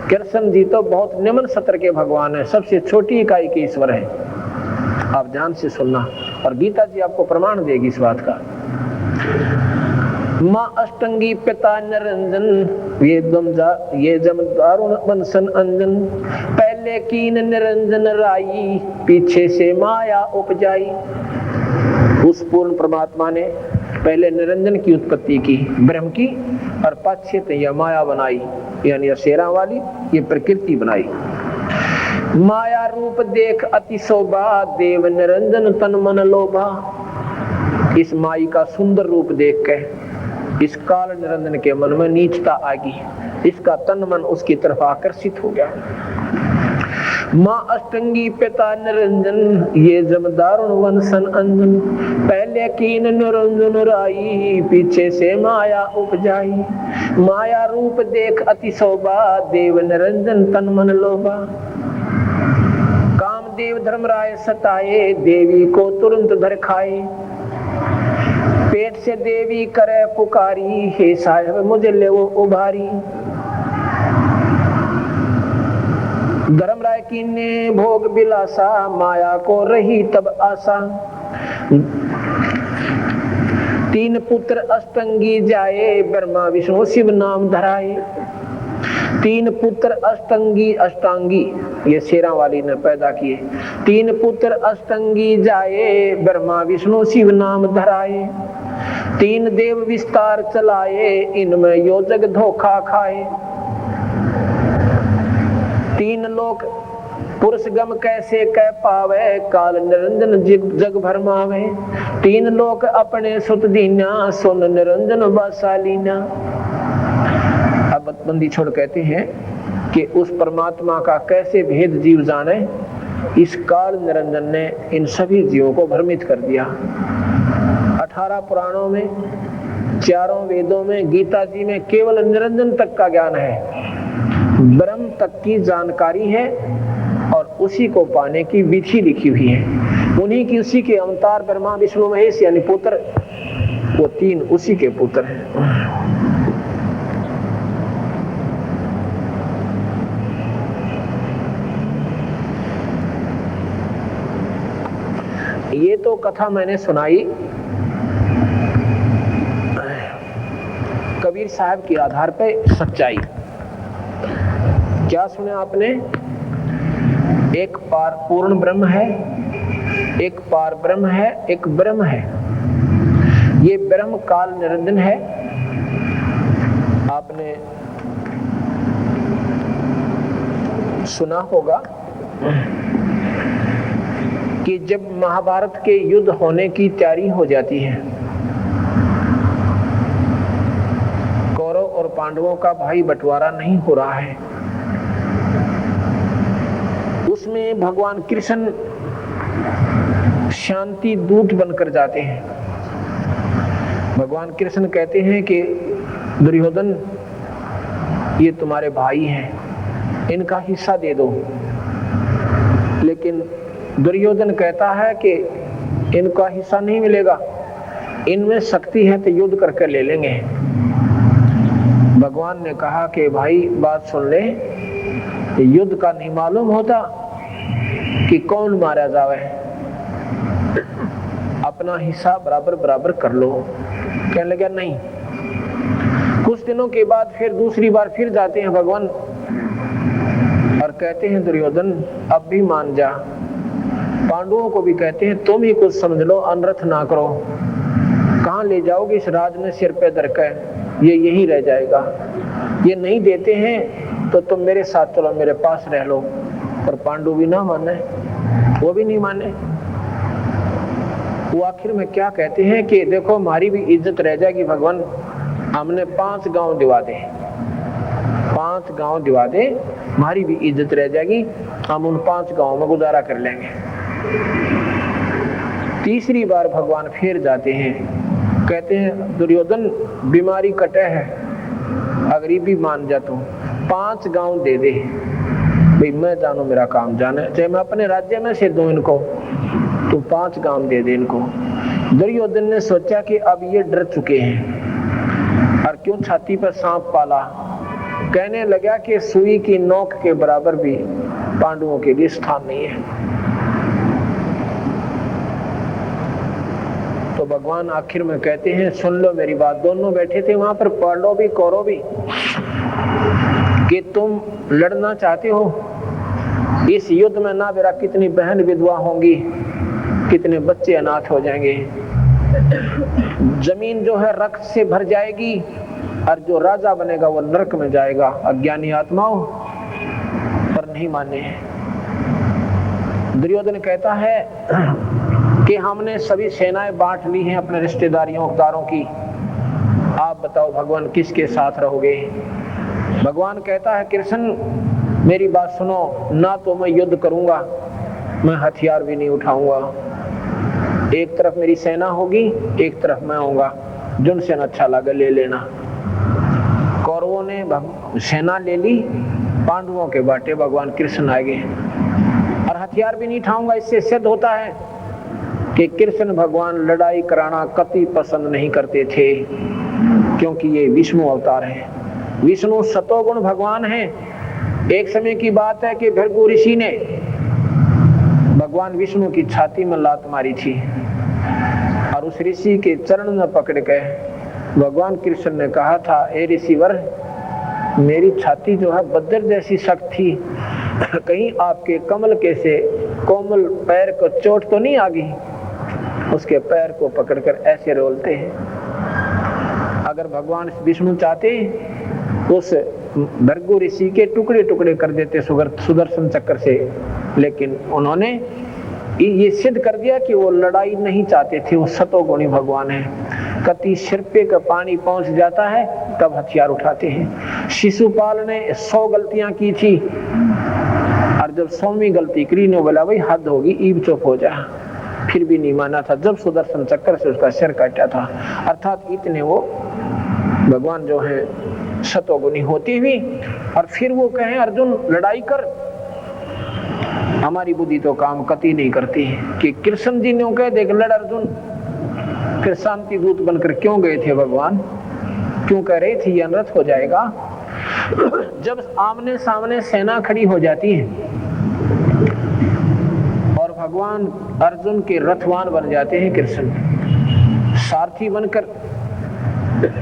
कृष्ण जी तो बहुत निम्न सत्र के भगवान है, सबसे छोटी इकाई के ईश्वर है। आप ध्यान से सुनना, और गीता जी आपको प्रमाण देगी इस बात का। माँ अष्टंगी पिता निरंजन, ये जम दारुण बंसन अंजन। पहले कीन निरंजन राई, पीछे से माया उपजाई। उस पूर्ण परमात्मा ने पहले निरंजन की उत्पत्ति की, ब्रह्म की, और पाश्चात यह माया बनाई, यानी शेरा वाली ये प्रकृति बनाई। माया रूप देख अति शोभा, देव निरंजन तन मन लोभा। इस माई का सुंदर रूप देख के इस काल निरंजन के मन में नीचता आ गई। इसका तन मन उसकी तरफ आकर्षित हो गया। माँ अष्टंगी पिता निरंजन, ये जब दारुण वंशन अंजन। पहले कीन निरंजन राई, पीछे से माया उपजाई। माया रूप देख अति शोभा, देव निरंजन तन मन लोभा। कामदेव धर्मराय सताए, देवी को तुरंत धर खाए। पेट से देवी करे पुकारी, हे साहेब मुझे ले वो उभारी। धर्मराय की ने भोग बिलासा, माया को रही तब आशा। 3 पुत्र अष्टंगी जाए, ब्रह्मा विष्णु शिव नाम धराए। 3 पुत्र अष्टंगी, अष्टांगी ये शेरा वाली ने पैदा किए। 3 पुत्र अष्टंगी जाए, ब्रह्मा विष्णु शिव नाम धराए। 3 देव विस्तार चलाए, इनमें योजक धोखा खाए। 3 लोक पुरुष गम कैसे कह पावे, काल निरंजन जग भरमावे। 3 लोक अपने सुत दीना, सुन निरंजन बसालीना। अब बंदी छोड़ कहते हैं कि उस परमात्मा का कैसे भेद जीव जाने, इस काल निरंजन ने इन सभी जीवों को भ्रमित कर दिया। 18 पुराणों में, 4 वेदों में, गीता जी में केवल निरंजन तक का ज्ञान है, ब्रह्म तक की जानकारी है और उसी को पाने की विधि लिखी हुई है। उन्हीं की, उसी के अवतार ब्रह्मा विष्णु महेश यानी पुत्र, वो 3 उसी के पुत्र हैं। ये तो कथा मैंने सुनाई कबीर साहब के आधार पे सच्चाई। क्या सुने आपने? एक पार पूर्ण ब्रह्म है, एक पार ब्रह्म है, एक ब्रह्म है। ये ब्रह्म काल निरंजन है। आपने सुना होगा कि जब महाभारत के युद्ध होने की तैयारी हो जाती है, कौरव और पांडवों का भाई बंटवारा नहीं हो रहा है, उसमें भगवान कृष्ण शांति दूत बनकर जाते हैं। भगवान कृष्ण कहते हैं कि दुर्योधन ये तुम्हारे भाई हैं, इनका हिस्सा दे दो। लेकिन दुर्योधन कहता है कि इनका हिस्सा नहीं मिलेगा, इनमें शक्ति है तो युद्ध करके ले लेंगे। भगवान ने कहा कि भाई बात सुन ले, युद्ध का नहीं मालूम होता कि कौन मारा जावे, अपना हिस्सा बराबर बराबर कर लो। कहने लगा नहीं। कुछ दिनों के बाद फिर दूसरी बार फिर जाते हैं भगवान और कहते हैं दुर्योधन अब भी मान जा। पांडवों को भी कहते हैं तुम ही कुछ समझ लो, अनर्थ ना करो। कहाँ ले जाओगे इस राज में सिर पे धर के, ये यही रह जाएगा। ये नहीं देते हैं तो तुम मेरे साथ चलो, मेरे पास रह लो। पर पांडु भी ना माने, वो भी नहीं माने। वो आखिर में क्या कहते हैं कि देखो हमारी भी इज्जत रह जाएगी भगवान, हमने 5 गांव दिवा दे, 5 गांव दिवा दे, हमारी भी इज्जत रह जाएगी, हम उन 5 गांव में गुजारा कर लेंगे। तीसरी बार भगवान फिर जाते हैं, कहते हैं दुर्योधन बीमारी कटे है, अगर ये भी मान जा तो 5 गांव दे दे। भाई मैं जानो मेरा काम जाने, चाहे मैं अपने राज्य में से दूं इनको, तो 5 गांव दे दे इनको। दुर्योधन ने सोचा कि अब ये डर चुके हैं और क्यों छाती पर सांप पाला। कहने लगा कि सुई की नोक के बराबर भी पांडवों के लिए स्थान नहीं है। तो भगवान आखिर में कहते हैं सुन लो मेरी बात। दोनों बैठे थे वहां पर, पांडव भी कौरव भी, कि तुम लड़ना चाहते हो इस युद्ध में, ना मेरा कितनी बहन विधवा होंगी, कितने बच्चे अनाथ हो जाएंगे, जमीन जो है रक्त से भर जाएगी और जो राजा बनेगा वो नरक में जाएगा। अज्ञानी आत्माओं पर नहीं माने। दुर्योधन कहता है कि हमने सभी सेनाएं बांट ली हैं अपने रिश्तेदारियों की, आप बताओ भगवान किसके साथ रहोगे। भगवान कहता है कृष्ण मेरी बात सुनो, ना तो मैं युद्ध करूंगा, मैं हथियार भी नहीं उठाऊंगा। एक तरफ मेरी सेना होगी, एक तरफ मैं होऊंगा, जिन सेना अच्छा लगे ले लेना। कौरवों ने सेना ले ली, पांडवों के बाटे भगवान कृष्ण आ गए, और हथियार भी नहीं उठाऊंगा। इससे सिद्ध होता है कि कृष्ण भगवान लड़ाई कराना कति पसंद नहीं करते थे, क्योंकि ये विष्णु अवतार है। विष्णु सतोगुण भगवान है। एक समय की बात है कि भृगु ऋषि ने भगवान विष्णु की छाती में लात मारी थी, और उस ऋषि के चरण में पकड़ के भगवान कृष्ण ने कहा था, ए ऋषिवर, मेरी छाती जो है बद्दर जैसी सख्त थी, कहीं आपके कमल के से कोमल पैर को चोट तो नहीं आ गई। उसके पैर को पकड़कर ऐसे रोलते हैं। अगर भगवान विष्णु चाहते उस भृगु ऋषि के टुकड़े टुकड़े कर देते सुदर्शन चक्र से, लेकिन उन्होंने ये सिद्ध कर दिया कि वो लड़ाई नहीं चाहते थे, वो सतोगुणी भगवान है। कति सिर पे का पानी पहुंच जाता है तब हथियार उठाते हैं। शिशुपाल ने 100 गलतियां की थी, और जब 100वीं गलती करी ने बोला भाई हद होगी, ईब चुप हो जा, फिर भी नहीं माना था, जब सुदर्शन चक्र से उसका सिर काटा था। अर्थात इतने वो भगवान जो है सतोगुणी होती हुई, और फिर वो कहें अर्जुन लड़ाई कर, हमारी बुद्धि तो काम कति नहीं करती कि कृष्ण जी ने कह देख लड़ अर्जुन। फिर शांति दूत बनकर क्यों गए थे भगवान, क्यों कह रहे थे ये अनर्थ हो जाएगा। जब आमने सामने सेना खड़ी हो जाती है और भगवान अर्जुन के रथवान बन जाते हैं, कृष्ण सारथी बनकर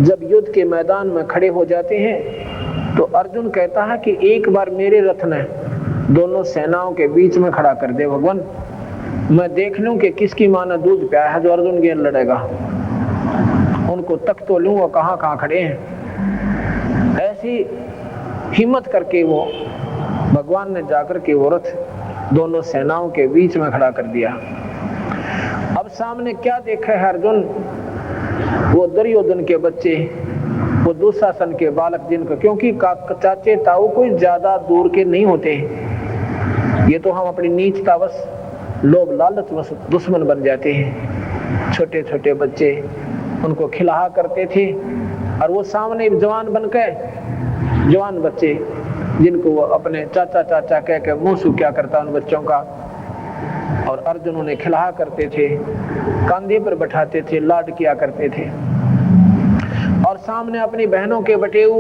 जब युद्ध के मैदान में खड़े हो जाते हैं, तो अर्जुन कहता है कि एक बार मेरे रथ ने दोनों सेनाओं के बीच में खड़ा कर दे भगवान, मैं देख लूं कि किसकी मां ने दूध पिया है जो अर्जुन के लड़ेगा, उनको तक तो लूं वो कहां कहां खड़े हैं। ऐसी हिम्मत करके वो भगवान ने जाकर के वो रथ दोनों सेनाओं के बीच में खड़ा कर दिया। अब सामने क्या देखा है अर्जुन, वो दुर्योधन के बच्चे, वो दुशासन के बालक, जिनको क्योंकि चाचे ताऊ कोई ज्यादा दूर के नहीं होते, ये तो हम अपनी नीचतावश लोभ लालच वश दुश्मन बन जाते हैं। छोटे छोटे बच्चे उनको खिलाहा करते थे, और वो सामने जवान बन के जवान बच्चे जिनको वो अपने चाचा चाचा कह के मुंह सूख्या करता उन बच्चों का, और अर्जुन उन्हें खिलाहा करते थे, कंधे पर बैठाते थे, लाड किया करते थे। और सामने अपनी बहनों के बटेऊ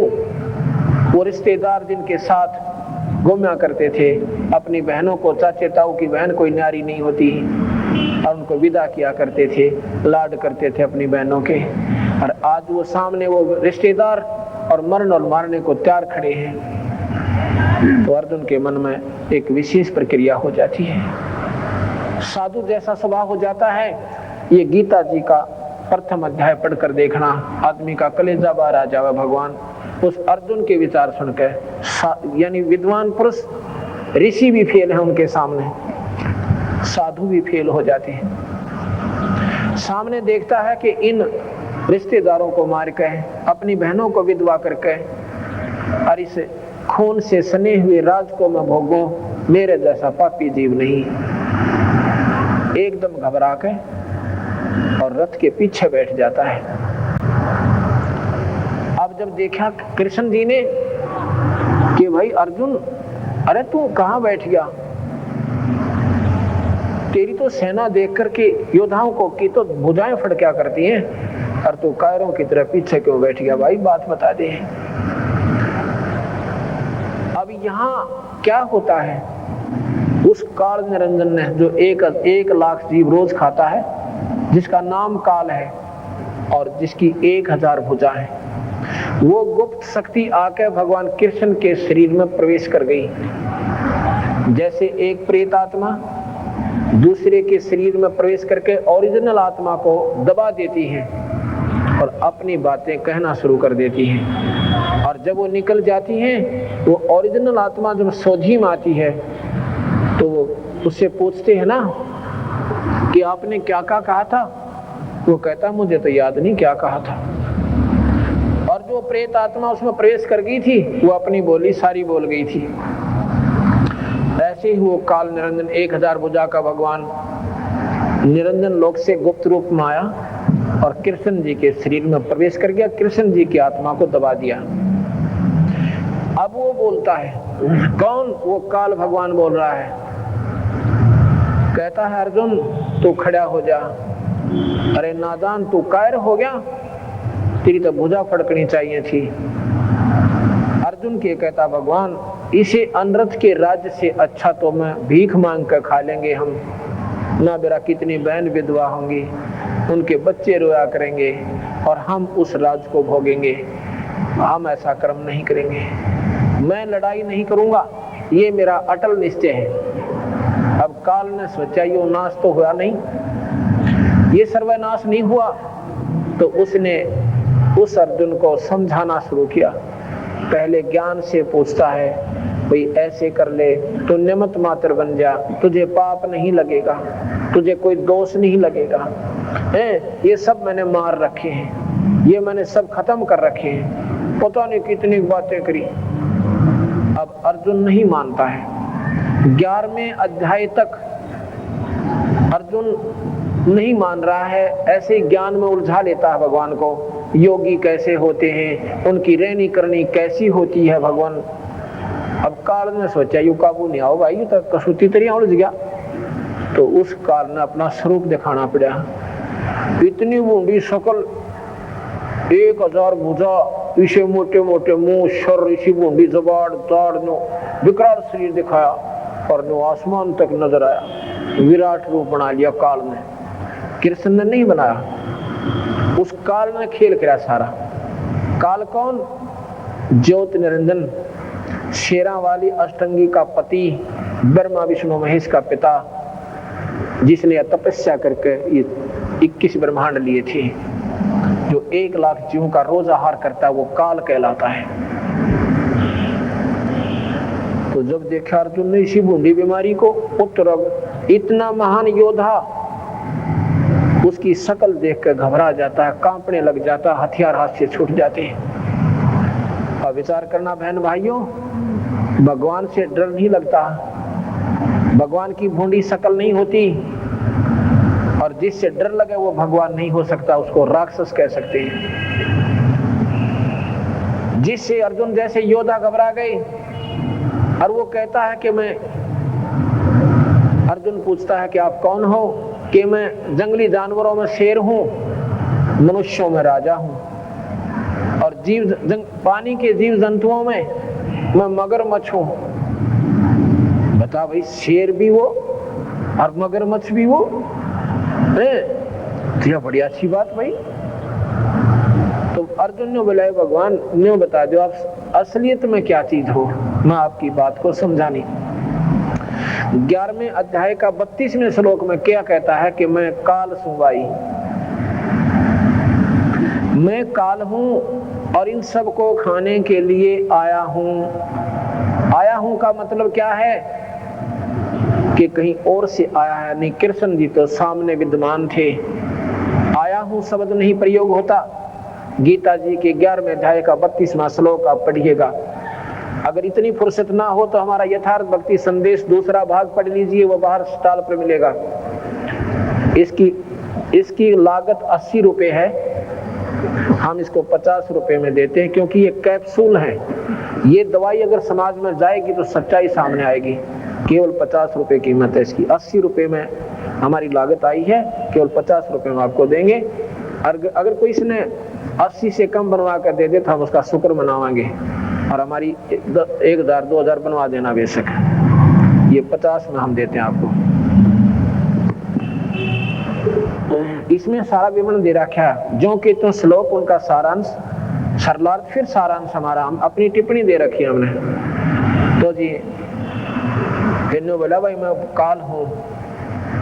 वो रिश्तेदार जिनके साथ घूमा करते थे, अपनी बहनों को, चाचे ताऊ की बहन कोई न्यारी नहीं होती, और उनको विदा किया करते थे, लाड करते थे अपनी बहनों के। और आज वो सामने वो रिश्तेदार और मरण और मारने को तैयार खड़े हैं, तो अर्जुन के मन में एक विशेष प्रक्रिया हो जाती है, साधु जैसा स्वभाव हो जाता है। ये गीता जी का प्रथम अध्याय पढ़कर देखना, आदमी का कलेजा बाहर आ जावे भगवान उस अर्जुन के विचार सुनकर। यानी विद्वान पुरुष ऋषि भी फेल है उनके सामने, साधु भी फेल हो जाते हैं। सामने देखता है कि इन रिश्तेदारों को मार के, अपनी बहनों को विधवा करके, और इस खून से सने हुए राज को मैं भोगूं, मेरे जैसा पापी जीव नहीं। एकदम घबरा के और रथ के पीछे बैठ जाता है। अब जब देखा कृष्ण जी ने कि भाई अर्जुन, अरे तू कहां बैठ गया, तेरी तो सेना देख करके योद्धाओं को की तो भुजाएं फड़क्या करती हैं, और तू कायरों की तरह पीछे क्यों बैठ गया, भाई बात बता दे। अब यहाँ क्या होता है, उस काल निरंजन ने जो 1 लाख जीव रोज खाता है, जिसका नाम काल है और जिसकी 1000 भुजा है, वो गुप्त शक्ति आके भगवान कृष्ण के शरीर में प्रवेश कर गई। जैसे एक प्रेत आत्मा दूसरे के शरीर में प्रवेश करके ओरिजिनल आत्मा को दबा देती है और अपनी बातें कहना शुरू कर देती है, और जब वो निकल जाती हैं, वो ओरिजिनल आत्मा जब सोझी में आती है तो वो उससे पूछते हैं ना कि आपने क्या क्या कहा था, वो कहता मुझे तो याद नहीं क्या कहा था। और जो प्रेत आत्मा उसमें प्रवेश कर गई थी, वो अपनी बोली सारी बोल गई थी। जैसे ही वो काल निरंजन 1000 भुजा का भगवान निरंजन लोक से गुप्त रूप में आया और कृष्ण जी के शरीर में प्रवेश कर गया, कृष्ण जी की आत्मा को दबा दिया। अब वो बोलता है, कौन? वो काल भगवान बोल रहा है, कहता है अर्जुन तू खड़ा हो जा। अरे नादान, तू कायर हो गया? तेरी तो भुजा फड़कनी चाहिए थी। अर्जुन के कहता, भगवान इसे अनरथ के राज्य से अच्छा तो मैं भीख मांग कर खा लेंगे हम, ना मेरा कितनी बहन विधवा होंगी, उनके बच्चे रोया करेंगे और हम उस राज को भोगेंगे। हम ऐसा कर्म नहीं करेंगे, मैं लड़ाई नहीं करूंगा, ये मेरा अटल निश्चय है। अब काल ने सोचा यो नाश तो हुआ नहीं, ये सर्वनाश नहीं हुआ, तो उसने उस अर्जुन को समझाना शुरू किया। पहले ज्ञान से पूछता है, भाई ऐसे कर ले, तू निमित्त मात्र बन जा, तुझे पाप नहीं लगेगा, तुझे कोई दोष नहीं लगेगा। ये सब मैंने मार रखे हैं, ये मैंने सब खत्म कर रखे हैं, पता नहीं कितनी बातें करी। अब अर्जुन नहीं मानता है। 11वें अध्याय तक अर्जुन नहीं मान रहा है, ऐसे ज्ञान में उलझा लेता है भगवान को। योगी कैसे होते हैं, उनकी रहनी करनी कैसी होती है भगवान। अब काल ने सोचा यू काबू नहीं आओ भाई, तो कसूती तरिया उलझ गया। तो उस काल ने अपना स्वरूप दिखाना पड़ा। इतनी बूंदी शकल, 1000 भुजा, इसे मोटे मोटे मुंह, शर, इसी बूंदी जबाड़ दाड़ नो विकराल शरीर दिखाया और नो आसमान तक नजर आया। विराट रूप बना लिया काल ने, कृष्ण ने नहीं बनाया। उस काल ने खेल करा सारा। काल कौन? ज्योत निरंजन, शेरा वाली अष्टंगी का पति, ब्रह्मा विष्णु महेश का पिता, जिसने तपस्या करके ये 21 ब्रह्मांड लिए थे, जो 1 लाख जीवों का रोज आहार करता है, वो काल कहलाता है। तो जब देखा अर्जुन ने इसी बूंदी बीमारी को, पुत्र इतना महान योद्धा, उसकी शकल देखकर घबरा जाता है, कांपने लग जाता, हथियार हाथ से छूट जाते हैं। और विचार करना बहन भाइयों, भगवान से डर नहीं लगता, भगवान की भूंडी शकल नहीं होती, और जिससे डर लगे वो भगवान नहीं हो सकता, उसको राक्षस कह सकते हैं। जिससे अर्जुन जैसे योद्धा घबरा गए और वो कहता है कि मैं, अर्जुन पूछता है कि आप कौन हो? कि मैं जंगली जानवरों में शेर हूं, मनुष्यों में राजा हूं, और पानी के जीव जंतुओं में मैं मगरमच्छ हूं। बता भाई, शेर भी वो और मगरमच्छ भी वो है, तो बड़ी अच्छी बात भाई। तो अर्जुन ने बोला, भगवान ने बता दो आप असलियत में क्या चीज हो, मैं आपकी बात को समझानी। 11वें अध्याय का 32वें श्लोक में क्या कहता है कि मैं काल हूं भाई, मैं काल हूं और इन सब को खाने के लिए आया हूं। आया हूं का मतलब क्या है कि कहीं और से आया है नहीं, कृष्ण जी तो सामने विद्यमान थे। आया हूं शब्द नहीं प्रयोग होता। गीता जी के 11वें अध्याय का 32वां श्लोक आप पढ़िएगा। अगर इतनी फुर्सत ना हो तो हमारा यथार्थ भक्ति संदेश दूसरा भाग पढ़ लीजिए, वो बाहर स्टॉल पर मिलेगा। इसकी लागत 80 रुपए है, हम इसको 50 रुपए में देते हैं, क्योंकि ये कैप्सूल है। ये दवाई अगर समाज में जाएगी तो सच्चाई सामने आएगी। केवल 50 रुपए कीमत है इसकी, 80 रुपए में हमारी लागत आई है, केवल 50 रुपए में आपको देंगे। अगर कोई इसने 80 से कम बनवा कर दे दे तो हम उसका शुक्र मनावाएंगे, और हमारी 1000 2000 बनवा देना बेशक। ये 50 में हम देते हैं आपको। इसमें सारा विवरण दे रखा है, जो कि तो श्लोक उनका सारांश, सरलार्थ फिर सारांश हमारा, हम अपनी टिप्पणी दे रखी है हमने। तो जी फिर बोला, भाई मैं काल हूं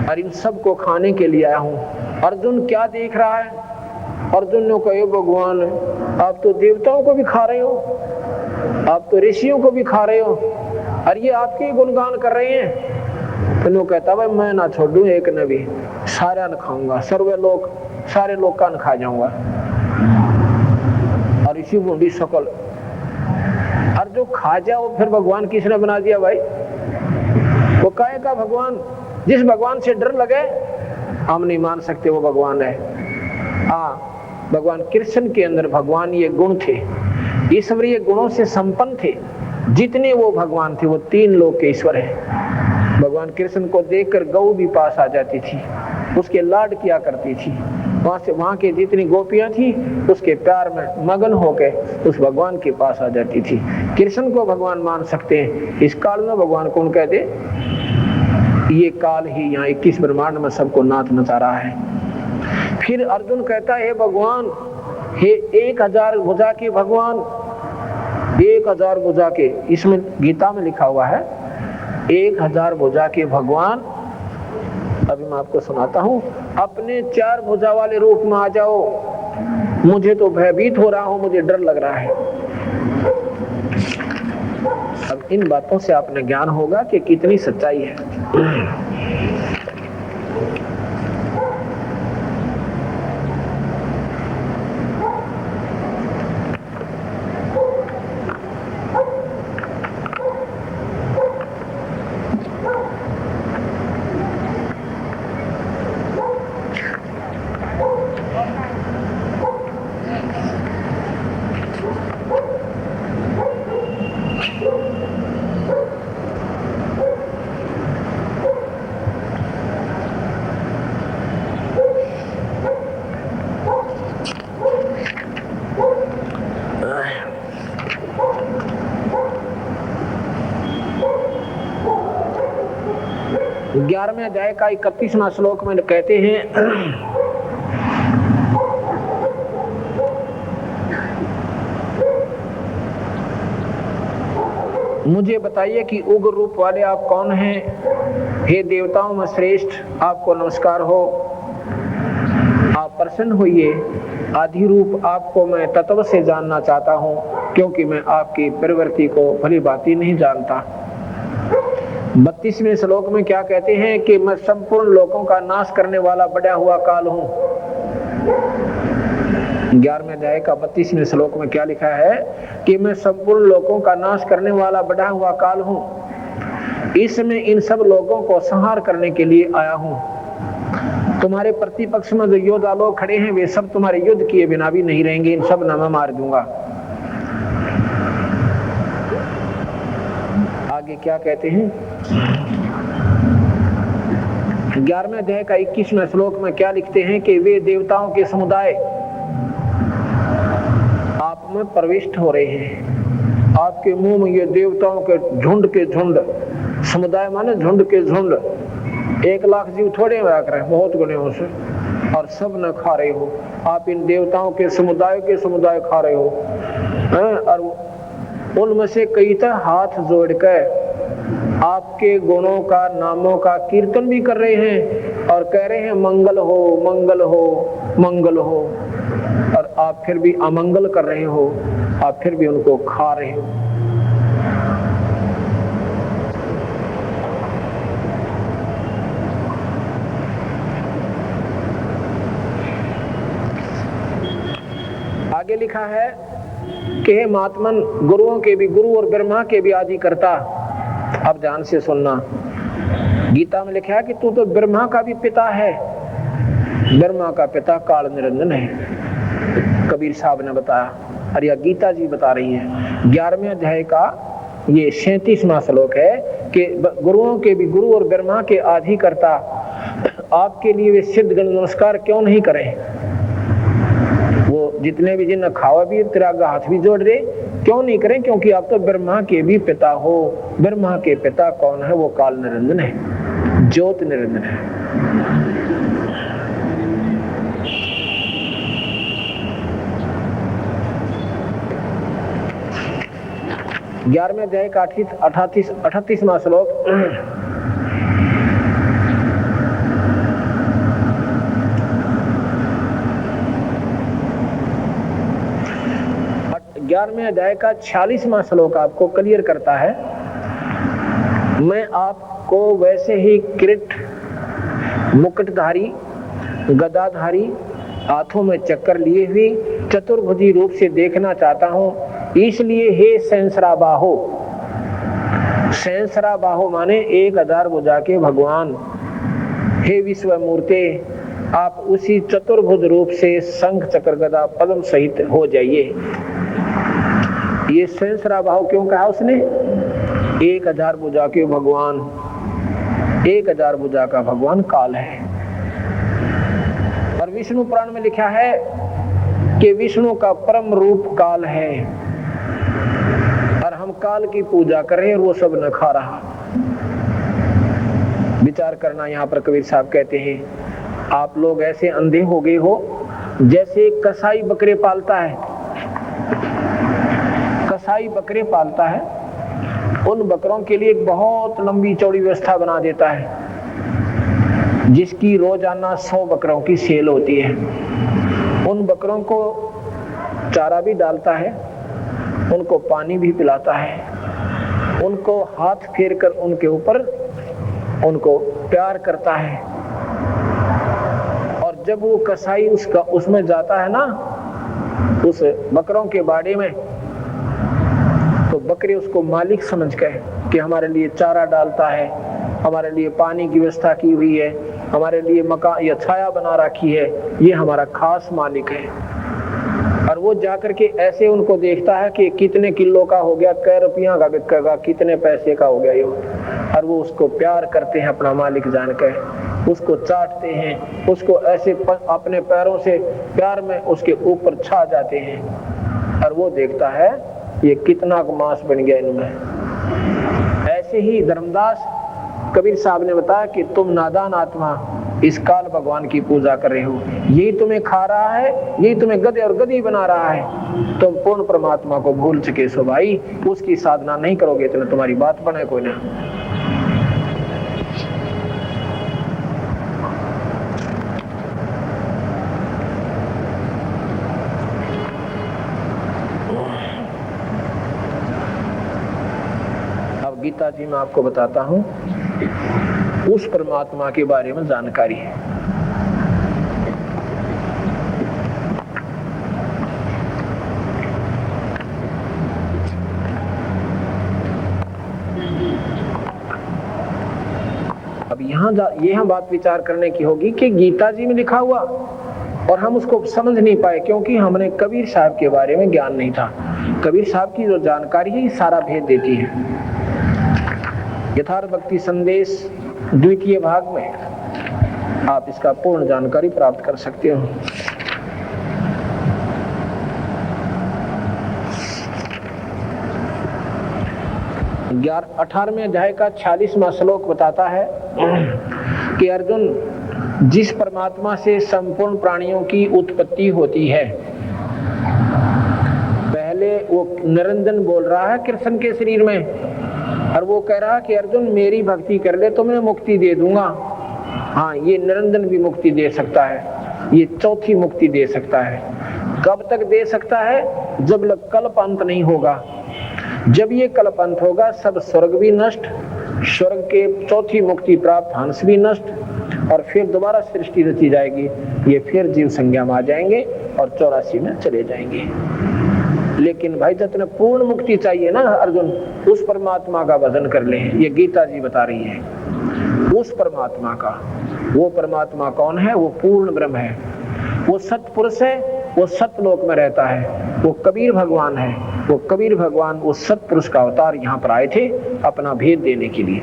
और इन सब को खाने के लिए आया हूं। अर्जुन क्या देख रहा है? अर्जुन ने कहा, भगवान आप तो देवताओं को भी खा रहे हो, आप तो ऋषियों को भी खा रहे हो, और ये आपके गुणगान कर रहे हैं। तो कहता, भाई मैं ना छोड़ू एक ने भी, सारा न खाऊंगा, सारे लोग का न खा जाऊंगा। और इसी बूंदी शकल, और जो खा जाओ फिर भगवान किसने बना दिया भाई? काहे का भगवान? जिस भगवान से डर लगे हम नहीं मान सकते वो भगवान है। भगवान कृष्ण के अंदर भगवान ये गुण थे, ईश्वरीय गुणों से संपन्न थे। जितने वो भगवान थे वो 3 लोक के ईश्वर है। भगवान कृष्ण को देखकर गौ भी पास आ जाती थी, उसके लाड किया करती थी। वहां के जितनी गोपियां थी उसके प्यार में मगन होकर उस भगवान के पास आ जाती थी। कृष्ण को भगवान मान सकते हैं, इस काल में भगवान कौन कहते? ये काल ही यहाँ 21 ब्रह्मांड में सबको नाच नचा रहा है। फिर अर्जुन कहता है, भगवान हे 1000 भुजा के भगवान, 1000 भुजा के, इसमें गीता में लिखा हुआ है 1000 भुजा के भगवान। अभी मैं आपको सुनाता हूँ, अपने 4 भुजा वाले रूप में आ जाओ, मुझे तो भयभीत हो रहा हूँ, मुझे डर लग रहा है। अब इन बातों से आपने ज्ञान होगा कि कितनी सच्चाई है। ग्यारहवें अध्याय का 31वां श्लोक में कहते हैं, मुझे बताइए कि उग्र रूप वाले आप कौन हैं? हे देवताओं में श्रेष्ठ, आपको नमस्कार हो, आप प्रसन्न होइए। आदि रूप आपको मैं तत्व से जानना चाहता हूँ, क्योंकि मैं आपकी प्रवृत्ति को भली भांति नहीं जानता। 32वें श्लोक में क्या कहते हैं कि मैं संपूर्ण लोकों का नाश करने वाला बढ़ा हुआ काल हूँ। 11वें अध्याय का 32वें श्लोक में क्या लिखा है कि मैं संपूर्ण लोकों का नाश करने वाला बढ़ा हुआ काल हूँ। इसमें इन सब लोगों को संहार करने के लिए आया हूँ। तुम्हारे प्रतिपक्ष में जो योद्धा लोग खड़े हैं वे सब तुम्हारे युद्ध किए बिना भी नहीं रहेंगे, इन सब न मैं मार दूंगा। आगे क्या कहते हैं? 11वें अध्याय का 21वें श्लोक में क्या लिखते हैं कि वे देवताओं के समुदाय आप में प्रविष्ट हो रहे हैं। आपके मुंह में ये देवताओं के झुंड, समुदाय माने झुंड के झुंड, 1 लाख जीव थोड़े हुआ करे, बहुत गुने हो से, और सब न खा रहे हो। आप इन देवताओं के समुदाय खा रहे हो, और उनमें से कई तो हाथ जोड़कर आपके गुणों का, नामों का कीर्तन भी कर रहे हैं और कह रहे हैं मंगल हो, मंगल हो, मंगल हो, और आप फिर भी अमंगल कर रहे हो, आप फिर भी उनको खा रहे हो। आगे लिखा है कि हे महात्मन, गुरुओं के भी गुरु और ब्रह्मा के भी आदि करता। अब ध्यान से सुनना, गीता में लिखा है कि तू तो ब्रह्मा का भी पिता है। ब्रह्मा का पिता काल निरंजन है, कबीर साहब ने बताया, और यह गीता जी बता रही है। 11वें अध्याय का ये 37वां श्लोक है कि गुरुओं के भी गुरु और ब्रह्मा के आदि करता, आपके लिए वे सिद्ध गण नमस्कार क्यों नहीं करें? वो जितने भी जिन खावा भी तेरा हाथ भी जोड़ रहे, क्यों नहीं करें? क्योंकि आप तो ब्रह्मा के भी पिता हो। ब्रह्मा के पिता कौन है? वो काल निरंजन है, ज्योत निरंजन है। ग्यारहवें अध्याय का 38वां श्लोक, ग्यारहवें अध्याय का 46वां श्लोक आपको क्लियर करता है, मैं आपको वैसे ही किरीट, मुकुटधारी, गदाधारी, हाथों में चक्कर लिए हुई चतुर्भुजी रूप से देखना चाहता हूं। इसलिए हे सहस्राबाहो, सहस्रा बाहो माने 1000 भुजा के भगवान, हे विश्व मूर्ते आप उसी चतुर्भुज रूप से शंख चक्र गदा पद्म सहित हो जाइए। ये सहस्रा बाहो क्यों कहा उसने? 1000 भुजा के भगवान, 1000 भुजा का भगवान काल है। और विष्णु पुराण में लिखा है कि विष्णु का परम रूप काल है, और हम काल की पूजा कर रहे हैं और वो सब न खा रहा। विचार करना, यहाँ पर कबीर साहब कहते हैं आप लोग ऐसे अंधे हो गए हो जैसे कसाई बकरे पालता है। कसाई बकरे पालता है, उन बकरों के लिए एक बहुत लंबी चौड़ी व्यवस्था बना देता है जिसकी रोजाना 100 बकरों की सेल होती है। उन बकरों को चारा भी डालता है, उनको पानी भी पिलाता है, उनको हाथ फेर कर उनके ऊपर उनको प्यार करता है। और जब वो कसाई उसमें जाता है ना, उस बकरों के बाड़े में, तो बकरे उसको मालिक समझ कर कि हमारे लिए चारा डालता है, हमारे लिए पानी की व्यवस्था की हुई है, हमारे लिए मकान या छाया बना रखी है, ये हमारा खास मालिक है। और वो जाकर के ऐसे उनको देखता है कि कितने किलो का हो गया, कै रुपया का बिकेगा, कितने पैसे का हो गया ये, और वो उसको प्यार करते हैं अपना मालिक जानकर, उसको चाटते हैं, उसको ऐसे अपने पैरों से प्यार में उसके ऊपर छा जाते हैं। और वो देखता है ये कितना मांस बन गया इनमें। ऐसे ही धर्मदास कबीर साहब ने बताया कि तुम नादान आत्मा इस काल भगवान की पूजा कर रहे हो, यही तुम्हें खा रहा है, यही तुम्हें गधे और गधी बना रहा है। तुम पूर्ण परमात्मा को भूल चुके सो भाई, उसकी साधना नहीं करोगे तो तुम्हारी बात बने कोई ना। अब गीता जी मैं आपको बताता हूं उस परमात्मा के बारे में जानकारी है। अब यहाँ बात विचार करने की होगी कि गीता जी में लिखा हुआ और हम उसको समझ नहीं पाए क्योंकि हमने कबीर साहब के बारे में ज्ञान नहीं था। कबीर साहब की जो जानकारी है ये सारा भेद देती है। यथार्थ भक्ति संदेश 2 भाग में आप इसका पूर्ण जानकारी प्राप्त कर सकते हो। ग्यारह 18वें अध्याय का 46वां श्लोक बताता है कि अर्जुन, जिस परमात्मा से संपूर्ण प्राणियों की उत्पत्ति होती है, पहले वो निरंजन बोल रहा है कृष्ण के शरीर में, और वो कह रहा है कि अर्जुन मेरी भक्ति कर ले तो मैं मुक्ति दे दूंगा। हाँ, ये निरंजन भी मुक्ति दे सकता है, ये चौथी मुक्ति दे सकता है। कब तक दे सकता है? जब तक कल्प अंत नहीं होगा। जब ये कल्प अंत होगा सब स्वर्ग भी नष्ट, स्वर्ग के चौथी मुक्ति प्राप्त हंस भी नष्ट, और फिर दोबारा सृष्टि रची जाएगी। ये फिर जीव संज्ञा में आ जाएंगे और 84 में चले जाएंगे। लेकिन भाई जितने पूर्ण मुक्ति चाहिए ना अर्जुन, उस परमात्मा का भजन कर ले। ये गीता जी बता रही है उस परमात्मा का। वो परमात्मा कौन है? वो पूर्ण ब्रह्म है, वो सत्पुरुष है, वो सतलोक में रहता है, वो कबीर भगवान है। वो कबीर भगवान उस सत्पुरुष का अवतार यहाँ पर आए थे अपना भेद देने के लिए।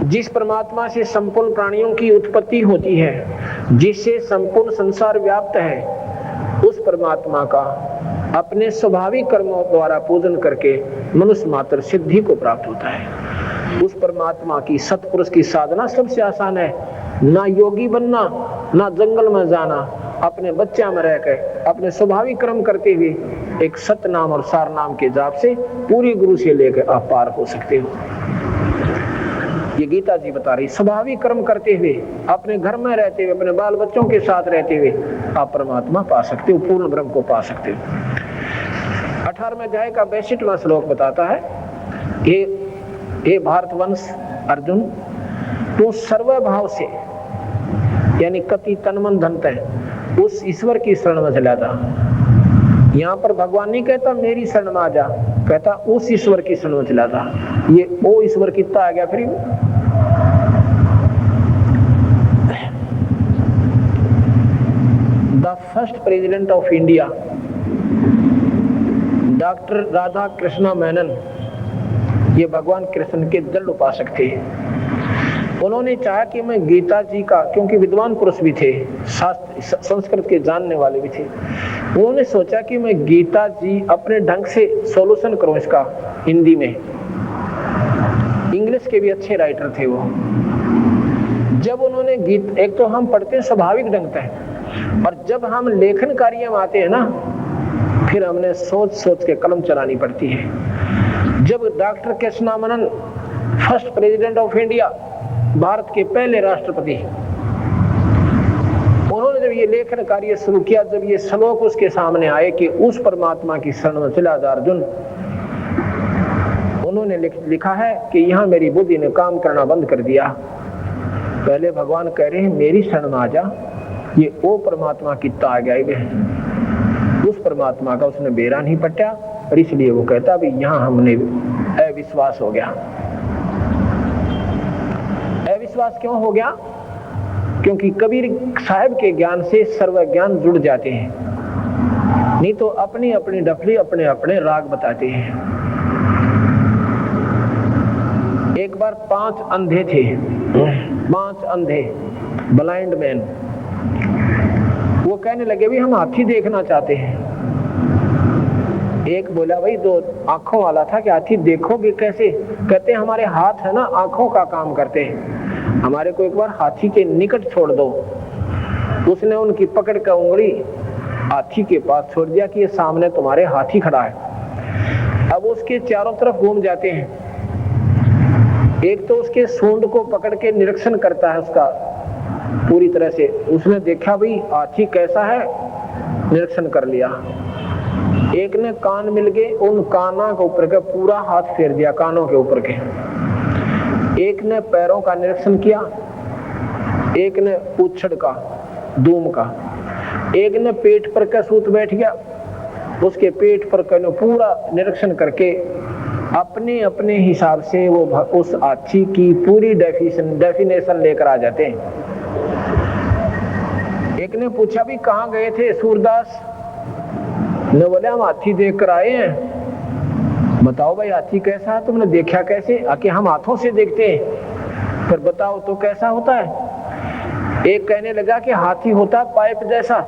जिस परमात्मा से संपूर्ण प्राणियों की उत्पत्ति होती है, जिससे संपूर्ण संसार व्याप्त है, उस परमात्मा का अपने स्वाभाविक कर्मों द्वारा पूजन करके मनुष्य मात्र सिद्धि को प्राप्त होता है। उस परमात्मा की सत्पुरुष की साधना सबसे आसान है। ना योगी बनना, ना जंगल में जाना, अपने बच्चा में रहकर अपने स्वाभाविक कर्म करते हुए एक सत नाम और सार नाम के जाप से पूरी गुरु से लेकर आप पार हो सकते हो। ये गीता जी बता रही, स्वाभाविक कर्म करते हुए, अपने घर में रहते हुए, अपने बाल बच्चों के साथ रहते हुए आप परमात्मा पा सकते हो, पूर्ण ब्रह्म को पा सकते हो। 18वें अध्याय का 62वां श्लोक बताता है, हे भारतवंश अर्जुन, तू सर्वभाव से यानी कति तन मन धन तन उस ईश्वर की शरण में चला जा। यहाँ पर भगवान नहीं कहता मेरी शरण में आ जा, कहता उस ईश्वर की शरण में चला था। ये ओ ईश्वर कितना आ गया फिर। The first president of India doctor Radha Krishna Menon, ये भगवान कृष्ण के दृढ़ उपासक थे। उन्होंने चाहा कि मैं गीता जी का, क्योंकि विद्वान पुरुष भी थे, शास्त्र संस्कृत के जानने वाले भी थे, उन्होंने सोचा कि मैं गीता जी अपने ढंग से सॉल्यूशन करूं इसका हिंदी में। इंग्लिश के भी अच्छे राइटर थे वो। जब उन्होंने गीत, एक तो हम पढ़ते हैं स्वाभाविक ढंग से, और जब हम लेखन कार्य में आते हैं ना, फिर हमने सोच सोच के कलम चलानी पड़ती है। जब doctor Krishna Menon first president of India, Bharat के पहले राष्ट्रपति, उन्होंने जब ये लेखन कार्य शुरू किया, जब ये श्लोक उसके सामने आए कि उस परमात्मा की शरण में चला जा अर्जुन, उन्होंने लिखा है कि यहाँ मेरी बुद्धि ने काम करना बंद कर दिया। पहले भगवान कह रहे हैं मेरी शरण में आ जा, ये ओ परमात्मा कितना आ गया, उस परमात्मा का उसने बेरा नहीं पटा, और इसलिए वो कहता अभी यहाँ हमने अविश्वास हो गया। अविश्वास क्यों हो गया? क्योंकि कबीर साहब के ज्ञान से सर्व ज्ञान जुड़ जाते हैं, नहीं तो अपनी अपनी डफली अपने अपने राग बताते हैं। एक बार 5 अंधे थे, 5 अंधे ब्लाइंड मैन, वो कहने लगे भी हम हाथी देखना चाहते हैं। एक बोला भाई 2 आंखों वाला था कि हाथी देखोगे कैसे? कहते हमारे हाथ है ना, आंखों का काम करते हैं, हमारे को एक बार हाथी के निकट छोड़ दो। उसने उनकी पकड़ कर उंगली हाथी के पास छोड़ दिया कि ये सामने तुम्हारे हाथी खड़ा है। अब उसके चारों तरफ घूम जाते हैं, एक तो उसके सूंड को पकड़ के निरीक्षण करता है उसका पूरी तरह से। उसने देखा भाई हाथी कैसा है, निरीक्षण कर लिया। एक ने कान मिल गए, उन कानों के ऊपर का पूरा हाथ फेर दिया, कानों के ऊपर के। एक ने पैरों का निरीक्षण किया, एक ने पूंछड़ का, दूम का, एक ने पेट पर का सूत बैठ गया, उसके पेट पर का पूरा निरीक्षण करके अपने अपने हिसाब से वो उस हाथी की पूरी डेफिनेशन लेकर आ जाते हैं। एक ने पूछा भी कहाँ गए थे सूरदास? ने बोले हम हाथी देख कर आए हैं। बताओ भाई हाथी कैसा है, तुमने देखा कैसे? आके हम हाथों से देखते हैं, फिर बताओ तो कैसा होता है? एक कहने लगा कि हाथी होता है पाइप जैसा,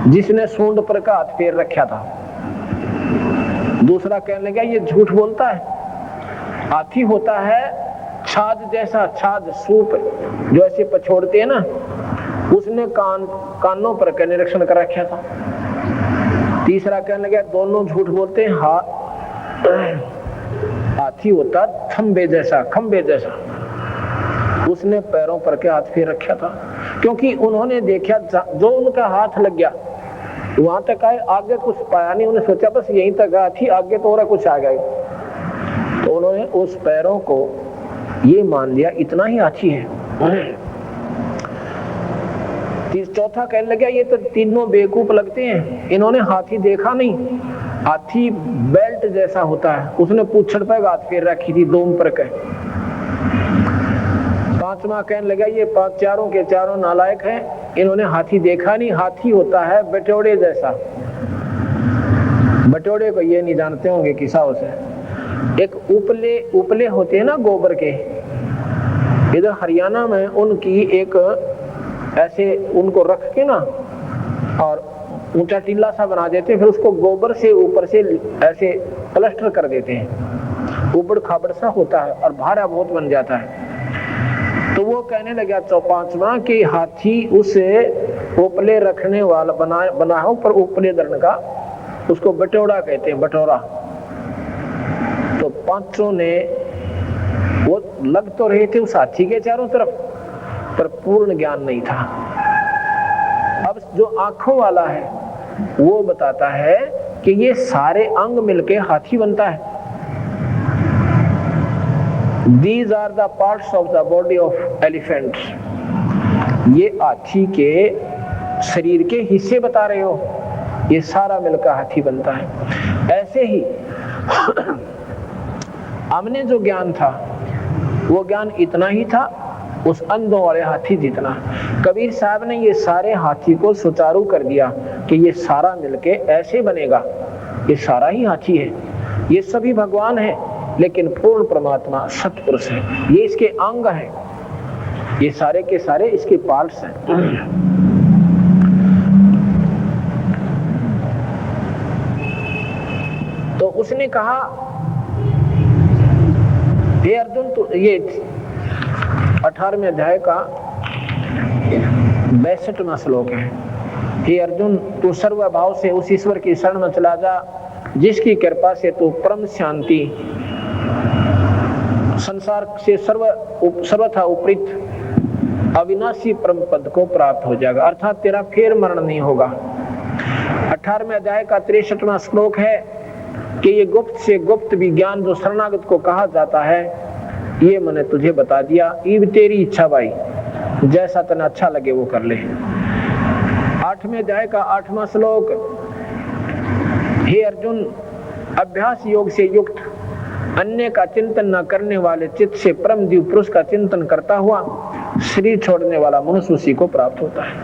जिसने सूंड पर का हाथ फेर रखा था। दूसरा कहने लगा ये झूठ बोलता है, हाथी होता है छाछ जैसा, छाछ सूप जो ऐसे पछोड़ते हैं ना, उसने कानों पर का निरीक्षण कर रखा था। तीसरा कहने लगा दोनों झूठ बोलते हैं, हाथी होता खंबे जैसा, खंबे जैसा, उसने पैरों पर के हाथ फेर रखा था। क्योंकि उन्होंने देखा जो उनका हाथ लग गया वहां तक आए, आगे कुछ पाया नहीं। उन्होंने सोचा बस यहीं तक हाथी, आगे तो और कुछ आ गया। तो उन्होंने उस पैरों को ये मान लिया इतना ही हाथी है। चौथा कहने लगा ये तो तीनों बेवकूफ लगते हैं, इन्होंने हाथी देखा नहीं, हाथी बेल्ट जैसा होता है, उसने पूंछड़ पर हाथ फेर रखी थी दोम पर के। पांचवा कहने लगा ये चारों के चारों नालायक हैं, इन्होंने हाथी देखा नहीं, हाथी होता है बटोड़े जैसा। बटोड़े को ये नहीं जानते होंगे किसाओं से, एक उपले होते हैं ना गोबर के, इधर हरियाणा में उनकी एक ऐसे उनको रख के ना और ऊंचा टीला सा बना देते हैं, फिर उसको गोबर से ऊपर से ऐसे प्लास्टर कर देते हैं, ऊबड़ खाबड़ सा होता है और भाड़ा बहुत बन जाता है। तो वो कहने लगा पांचवा कि हाथी उसे उपले रखने वाला बना हो पर उपले दरण का, उसको बटोरा कहते हैं, बटोरा। तो पांचों ने वो लग तो रहे थे उस हाथी के चारों तरफ, पर पूर्ण ज्ञान नहीं था। अब जो आंखों वाला है वो बताता है कि ये सारे अंग मिलके हाथी बनता है। These are the parts of the body of elephant। ये हाथी के शरीर के हिस्से बता रहे हो, ये सारा मिलकर हाथी बनता है। ऐसे ही हमने जो ज्ञान था वो ज्ञान इतना ही था, उस अंधों वाले हाथी जितना। कबीर साहब ने ये सारे हाथी को सुचारू कर दिया कि ये सारा मिलके ऐसे बनेगा, ये सारा ही हाथी है, ये सभी भगवान है, लेकिन पूर्ण परमात्मा सतपुरुष है, ये इसके अंग हैं, ये सारे के सारे इसके पार्ट्स हैं। तो उसने कहा, हे अर्जुन, तो ये 18वें अध्याय का 62वां श्लोक है। हे अर्जुन, तू सर्वभाव से उस ईश्वर की शरण में चला जा जिसकी कृपा से तू परम शांति, संसार से सर्वथा उपरीत अविनाशी परम पद को प्राप्त हो जाएगा, अर्थात तेरा फिर मरण नहीं होगा। 18वें अध्याय का 63वां श्लोक है कि ये गुप्त से गुप्त विज्ञान जो शरणागत को कहा जाता है, ये मैंने तुझे बता दिया, ये तेरी इच्छा भाई, जैसा तने अच्छा लगे वो कर ले। 8वें अध्याय का 8वां श्लोक, हे अर्जुन, अभ्यास योग से युक्त अन्य का चिंतन न करने वाले चित्त से परम दिव्य पुरुष का चिंतन करता हुआ शरीर छोड़ने वाला मनुष्य उसी को प्राप्त होता है।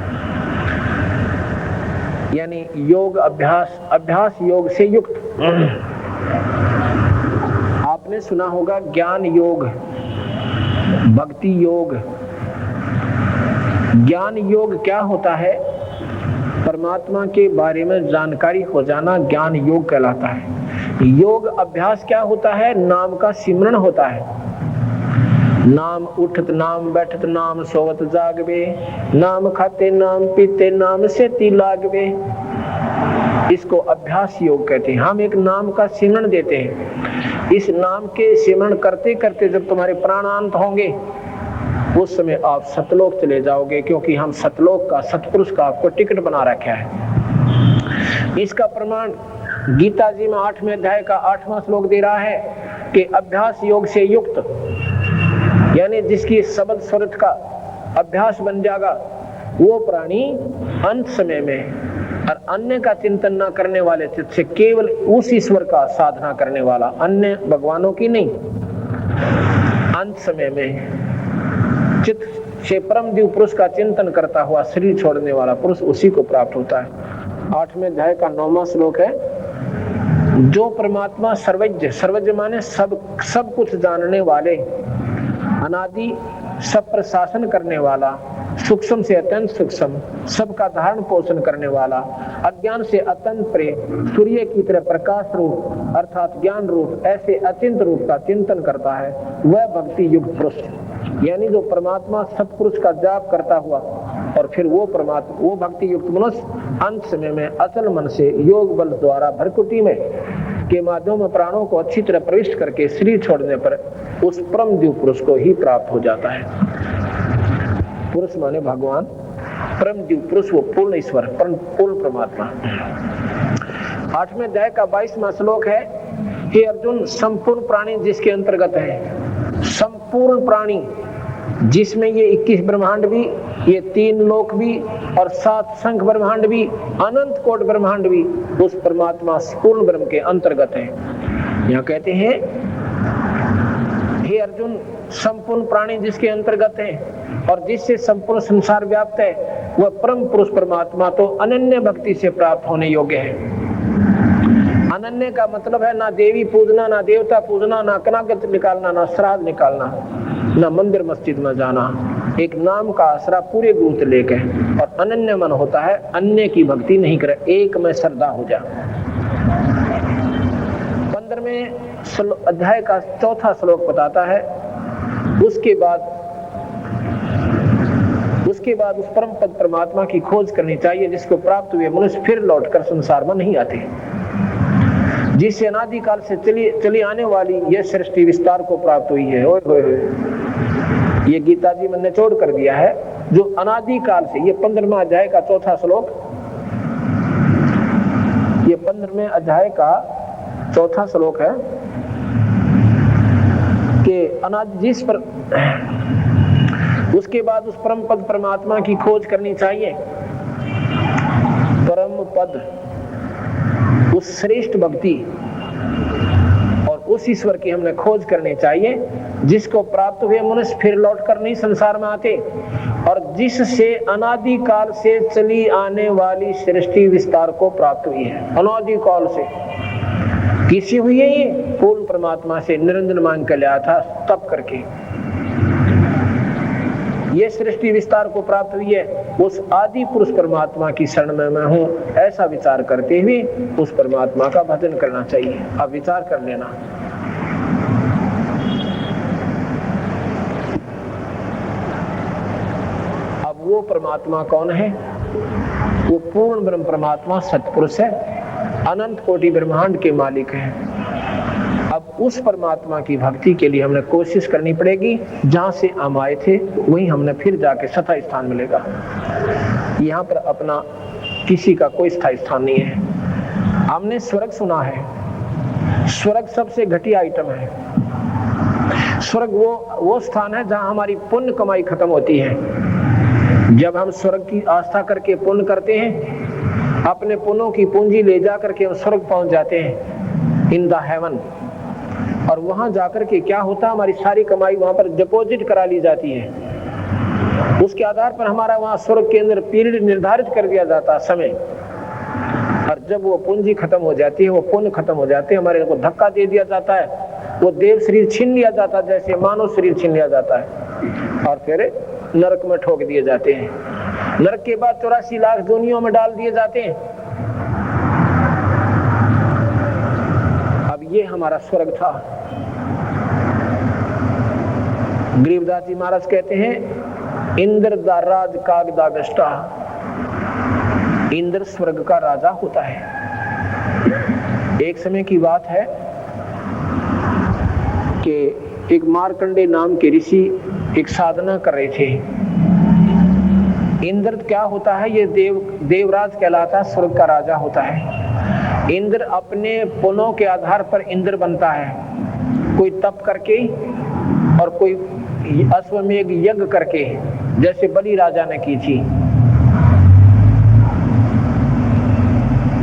यानी योग अभ्यास योग से युक्त। आपने सुना होगा ज्ञान योग, भक्ति योग। ज्ञान योग क्या होता है? परमात्मा के बारे में जानकारी हो जाना ज्ञान योग कहलाता है। योग अभ्यास क्या होता है? नाम का सिमरन होता है। नाम उठत नाम बैठत नाम सोवत जागवे, नाम खाते नाम पीते नाम से ती लागवे, इसको अभ्यास योग कहते हैं। हम एक नाम का सिमरन देते हैं। इस नाम के सिमरन करते करते जब तुम्हारे प्राणांत होंगे उस समय आप सतलोक चले जाओगे, क्योंकि हम सतलोक का, सतपुरुष का आपको टिकट बना रखा है। इसका प्रमाण गीता जी में 8वें अध्याय का 8वां श्लोक दे रहा है कि अभ्यास योग से युक्त, यानी जिसकी शब्द स्वरत का अभ्यास बन जाएगा वो प्राणी अंत समय में और अन्य का चिंतन न करने वाले चित्त से केवल उस ईश्वर का साधना करने वाला, अन्य भगवानों की नहीं, अंत समय में चित्त से परम दिव्य पुरुष का चिंतन करता हुआ शरीर छोड़ने वाला पुरुष उसी को प्राप्त होता है। 8वें अध्याय का 9वां श्लोक है, जो परमात्मा सर्वज्ञ, सर्वज्ञ माने सब कुछ जानने वाले, अनादि सब प्रशासन करने वाला, सूक्ष्म से अत्यंत सूक्ष्म, सबका धारण पोषण करने वाला, अज्ञान से अत्यंत परे, सूर्य की तरह प्रकाश रूप अर्थात ज्ञान रूप ऐसे अचिंत रूप का चिंतन करता है, वह भक्ति युक्त पुरुष। यानी जो परमात्मा सतपुरुष का जाप करता हुआ और फिर वो परमात्मा, वो भक्ति युक्त मनुष्य अंत समय में अचल मन से योग बल द्वारा भरकुटी में के माध्यम में प्राणों को अच्छी तरह प्रविष्ट करके शरीर छोड़ने पर उस परम दिव्य पुरुष को ही प्राप्त हो जाता है। पुरुष माने भगवान, परम दिव्य पुरुष वो पूर्ण ईश्वर, पूर्ण परमात्मा। 8वें अध्याय का 22वां श्लोक है, हे अर्जुन, संपूर्ण प्राणी जिसके अंतर्गत है, संपूर्ण प्राणी जिसमें ये 21 ब्रह्मांड भी, ये 3 लोक भी और 7 संख ब्रह्मांड भी, अनंत कोट ब्रह्मांड भी उस परमात्मा पूर्ण ब्रह्म के अंतर्गत है। यहाँ कहते हैं, हे अर्जुन, संपूर्ण प्राणी जिसके अंतर्गत है और जिससे संपूर्ण संसार व्याप्त है, वह परम पुरुष परमात्मा तो अनन्य भक्ति से प्राप्त होने योग्य है। अनन्य का मतलब है ना देवी पूजना, ना देवता पूजना, ना कनागत निकालना, ना श्राद्ध निकालना, ना मंदिर मस्जिद में जाना, एक नाम का आसरा पूरे गुरु लेके, और अनन्य मन होता है अन्य की भक्ति नहीं करे, एक में श्रद्धा हो जा। 15वें अध्याय का 4था श्लोक बताता है, उसके बाद उस परम पद परमात्मा की खोज करनी चाहिए जिसको प्राप्त हुए मनुष्य फिर लौटकर संसार में नहीं आते, जिससे अनादि काल से चली आने वाली यह सृष्टि विस्तार को प्राप्त हुई है। ओए होए, ये गीता जी में निचोड़ कर दिया है, जो अनादि काल से, ये 15वें अध्याय का 4था श्लोक, ये 15वें अध्याय का 4था श्लोक है कि अनादि जिस पर, उसके बाद उस परम पद परमात्मा की खोज करनी चाहिए। परम पद, उस श्रेष्ठ भक्ति उस ईश्वर की हमने खोज करनी चाहिए जिसको प्राप्त हुए मनुष्य फिर लौट कर नहीं संसार में आते, और जिससे अनादि काल से चली आने वाली सृष्टि विस्तार को प्राप्त हुई है। अनादि काल से किसी हुई है, ये पूर्ण परमात्मा से निरंजन मांग कर लिया था तप करके, ये सृष्टि विस्तार को प्राप्त हुई है। उस आदि पुरुष परमात्मा की शरण में मैं हूं, ऐसा विचार करते हुए उस परमात्मा का भजन करना चाहिए। अब विचार कर लेना। अब वो परमात्मा कौन है? वो पूर्ण ब्रह्म परमात्मा सतपुरुष है, अनंत कोटि ब्रह्मांड के मालिक है। अब उस परमात्मा की भक्ति के लिए हमने कोशिश करनी पड़ेगी। जहां से हम आए थे वहीं हमने फिर जाके स्थायी स्थान मिलेगा। यहाँ पर अपना किसी का कोई स्थायी स्थान नहीं है। हमने स्वर्ग सुना है, स्वर्ग सबसे घटिया आइटम है। स्वर्ग वो स्थान है जहां हमारी पुण्य कमाई खत्म होती है। जब हम स्वर्ग की आस्था करके पुण्य करते हैं, अपने पुण्यों की पूंजी ले जा करके हम स्वर्ग पहुंच जाते हैं, इन द हेवन। और वहां जाकर के क्या होता है, हमारी सारी कमाई वहां पर डिपॉजिट करा ली जाती है। उसके आधार पर हमारा वहां स्वर्ग के अंदर पीरियड निर्धारित कर दिया जाता है, समय। और जब वो पूंजी खत्म हो जाती है, वो पुण्य खत्म हो जाते हैं, हमारे को धक्का दे दिया जाता है, वो देव शरीर छीन लिया जाता है, जैसे मानव शरीर छीन लिया जाता है, और फिर नरक में ठोक दिए जाते हैं। नरक के बाद 84 लाख दुनियाओं में डाल दिए जाते हैं। अब ये हमारा स्वर्ग था। गरीबदास जी महाराज कहते हैं, इंद्र दा राज कागदा गष्टा, इंद्र स्वर्ग का राजा होता है। एक समय की बात है कि एक मार्कंडे नाम के ऋषि एक साधना कर रहे थे। इंद्र क्या होता है? ये देवराज कहलाता है, स्वर्ग का राजा होता है। इंद्र अपने पुण्यों के आधार पर इंद्र बनता है, कोई तप करके और कोई अश्वमेध यज्ञ करके, जैसे बलि राजा ने की थी।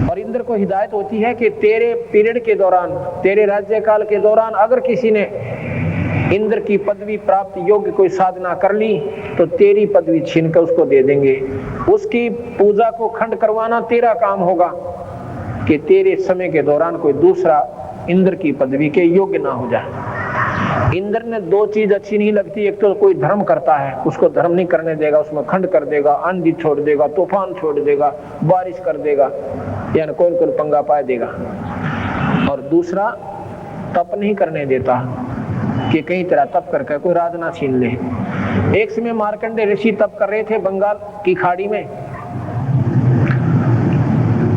और इंद्र को हिदायत होती है कि तेरे पीरियड के दौरान, तेरे राज्यकाल के दौरान अगर किसी ने इंद्र की पदवी प्राप्त योग्य कोई साधना कर ली तो तेरी पदवी छीन कर उसको दे देंगे। उसकी पूजा को खंड करवाना तेरा काम होगा कि तेरे समय के दौरान कोई दूसरा इंद्र की पदवी के योग्य ना हो जाए। इंद्र ने दो चीज अच्छी नहीं लगती, एक तो कोई धर्म करता है, उसको धर्म नहीं करने देगा, उसमें खंड कर देगा, आंधी छोड़ देगा, तूफान छोड़ देगा, बारिश कर देगा, यानी कोई पंगा पाए देगा। और दूसरा तप नहीं करने देता कि कई तरह तप करके कोई राज ना छीन ले। एक समय मार्कंडे ऋषि तप कर रहे थे बंगाल की खाड़ी में।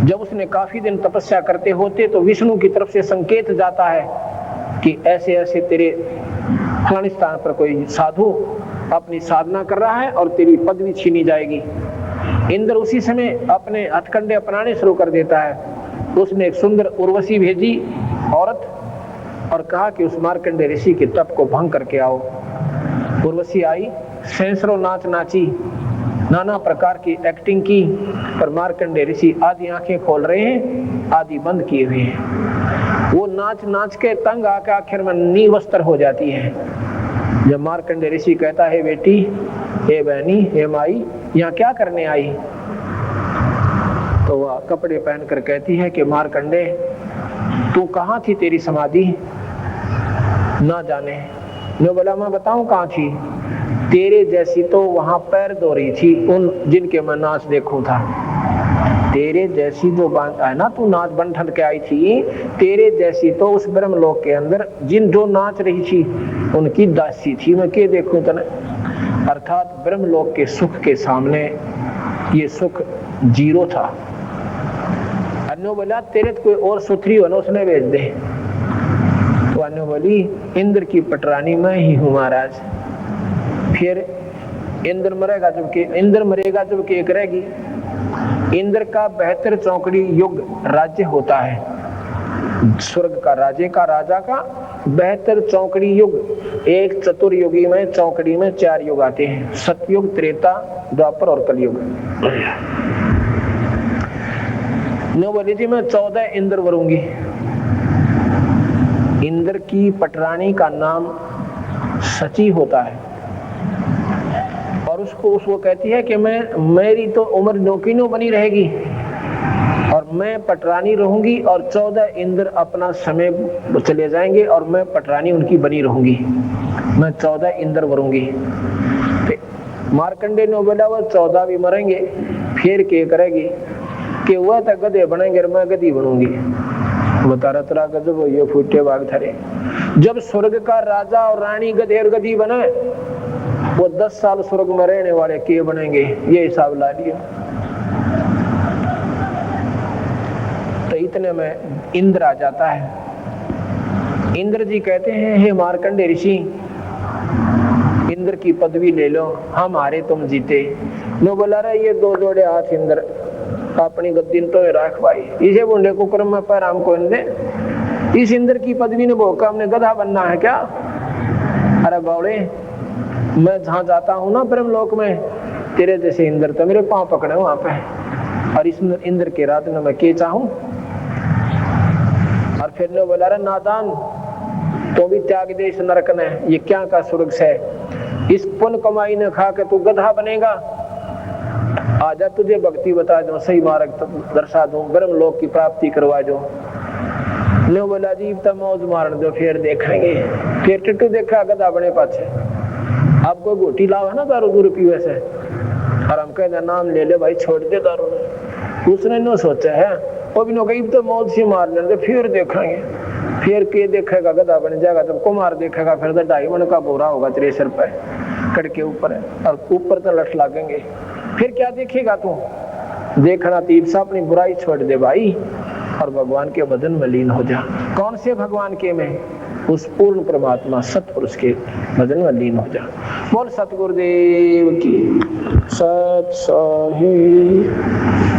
जब उसने काफी दिन तपस्या करते होते तो विष्णु की तरफ से संकेत जाता है कि ऐसे ऐसे तेरे फलाने स्थान पर कोई साधु अपनी साधना कर रहा है और तेरी पदवी छीनी जाएगी। इंद्र उसी समय अपने हथकंडे अपनाने शुरू कर देता है। उसने एक सुंदर उर्वशी भेजी औरत और कहा कि उस मार्कंडे ऋषि के तप को भंग करके आओ। उर्वशी आई, सैंसरों नाच नाची, नाना प्रकार की एक्टिंग की, पर मार्कंडे ऋषि आधी आंखें खोल रहे हैं, आधी बंद किए हुए हैं। वो नाच नाच के तंग आकर आखिर में निवस्त्र हो जाती है। जब मार्कंडे ऋषि कहता है, बेटी, हे बहनी, हे माई, यहाँ क्या करने आई? तो वह कपड़े पहनकर कहती है कि मार्कंडे, तू कहाँ थी? तेरी समाधि ना जाने। मैं बोला, मैं बताऊं कहाँ थी? तेरे जैसी तो वहां पैर धो रही थी उन जिनके मैं नाच देखूं था। तेरे जैसी जो है ना, तू नाच बंठन के आई थी, तेरे जैसी तो उस ब्रह्मलोक के अंदर जिन जो नाच रही थी उनकी दासी थी, मैं के देखूं तने। अर्थात ब्रह्मलोक के सुख के सामने ये सुख जीरो था। अन्य बोला, तेरे तो कोई और सुथरी हो ना, उसने भेज दे। तो अन्य बोली, इंद्र की पटरानी मैं ही हूं महाराज। फिर इंद्र मरेगा जबकि एक रहेगी। इंद्र का 72 चौकड़ी युग राज्य होता है। स्वर्ग का राजा का 72 चौकड़ी युग। एक चतुर्युगी में चौकड़ी में 4 युग आते हैं, सतयुग, त्रेता, द्वापर और कलयुग। नो बोली थी, मैं 14 इंद्र वरूंगी। इंद्र की पटरानी का नाम सची होता है और उसको कहती है कि मेरी तो उम्र नौकीनो बनी रहेगी और मैं पटरानी रहूंगी और 14 इंद्र अपना समय चले जाएंगे और मैं पटरानी उनकी बनी रहूंगी, मैं 14 इंद्र बनूंगी। मार्कंडे ने बोला वो 14 भी मरेंगे फिर क्या करेगी कि वह तो गधे बनेंगे और मैं गधी बनूंगी। बता रहा तेरा गजब ये फूटे बाग थरे। जब स्वर्ग का राजा और रानी गधे और गधी बने वो 10 साल स्वर्ग में रहने वाले के बनेंगे, ये हिसाब ला लिया। तो इतने में इंद्र आ जाता है। इंद्र जी कहते हैं हे मार्कंडे ऋषि, इंद्र की पदवी ले लो, हम हारे तुम जीते। नो बोला रहे ये 2 जोड़े हाथ इंद्र अपनी गद्दी तो राख भाई, इसे बुंडे को क्रम में पर हमको दे। इस इंद्र की पदवी ने भोका हमने गधा बनना है क्या? अरे बावड़े, मैं जहां जाता हूं ना ब्रह्मलोक में, तेरे जैसे इंद्र तो मेरे पांव पकड़े वहां पे, और इस इंद्र के रात में मैं के चाहूं। और फिर ने बोला रहा नादान, तो भी त्याग दे इस नरक ने, ये क्या का स्वर्ग से, इस पुण्य कमाई ने खा के तू गधा बनेगा। आजा तुझे भक्ति बता दो, सही मार्ग दर्शा दूं, ब्रह्मलोक की प्राप्ति करवा दो। ने बोला जी तब मौज मार दो फिर देखेंगे। फिर टिट्टू देखा गधा बने पाछे। आप कोई गोटी लाओ है ना दारू दूर पीवे से, और हम कहते नाम ले ले भाई छोड़ दे दारू ने। उसने न सोचा है वो भी नो कही तो मौज से मार ले फिर देखेंगे। फिर के देखेगा गधा बन जाएगा, तब कुमार देखेगा फिर तो 2.5 मन का बोरा होगा तेरे सिर पे कड़ के ऊपर है, और ऊपर तो लठ लागेंगे। फिर क्या देखेगा तू? देखना तीर सा अपनी बुराई छोड़ दे भाई और भगवान के भजन में लीन हो जा। कौन से भगवान के में? उस पूर्ण परमात्मा सतपुरुष के भजन में लीन हो जा। बोल सतगुरुदेव की सत।